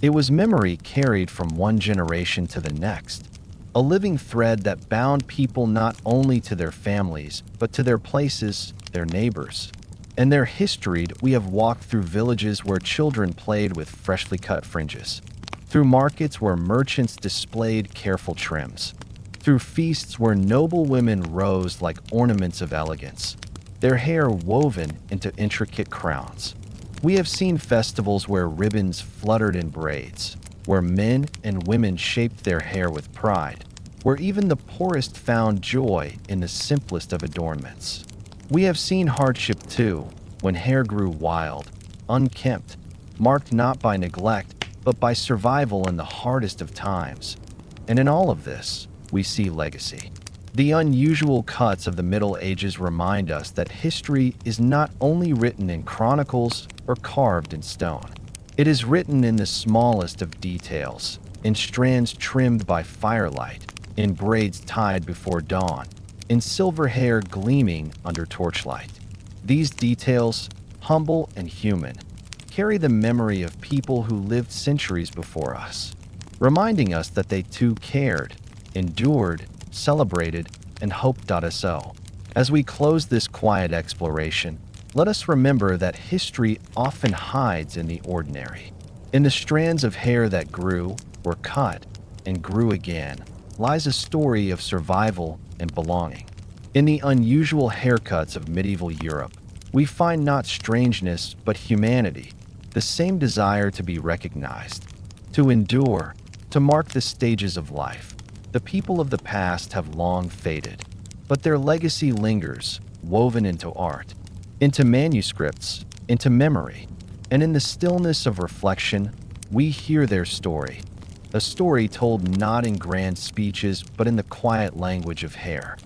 [SPEAKER 1] It was memory carried from one generation to the next, a living thread that bound people not only to their families, but to their places, their neighbors, and their history. We have walked through villages where children played with freshly cut fringes, through markets where merchants displayed careful trims, through feasts where noble women rose like ornaments of elegance, their hair woven into intricate crowns. We have seen festivals where ribbons fluttered in braids, where men and women shaped their hair with pride, where even the poorest found joy in the simplest of adornments. We have seen hardship too, when hair grew wild, unkempt, marked not by neglect, but by survival in the hardest of times. And in all of this, we see legacy. The unusual cuts of the Middle Ages remind us that history is not only written in chronicles or carved in stone. It is written in the smallest of details, in strands trimmed by firelight, in braids tied before dawn, in silver hair gleaming under torchlight. These details, humble and human, carry the memory of people who lived centuries before us, reminding us that they too cared, endured, celebrated, and hoped. So, as we close this quiet exploration, let us remember that history often hides in the ordinary. In the strands of hair that grew, were cut, and grew again, lies a story of survival and belonging. In the unusual haircuts of medieval Europe, we find not strangeness but humanity, the same desire to be recognized, to endure, to mark the stages of life. The people of the past have long faded, but their legacy lingers, woven into art, into manuscripts, into memory, and in the stillness of reflection, we hear their story, a story told not in grand speeches but in the quiet language of hair.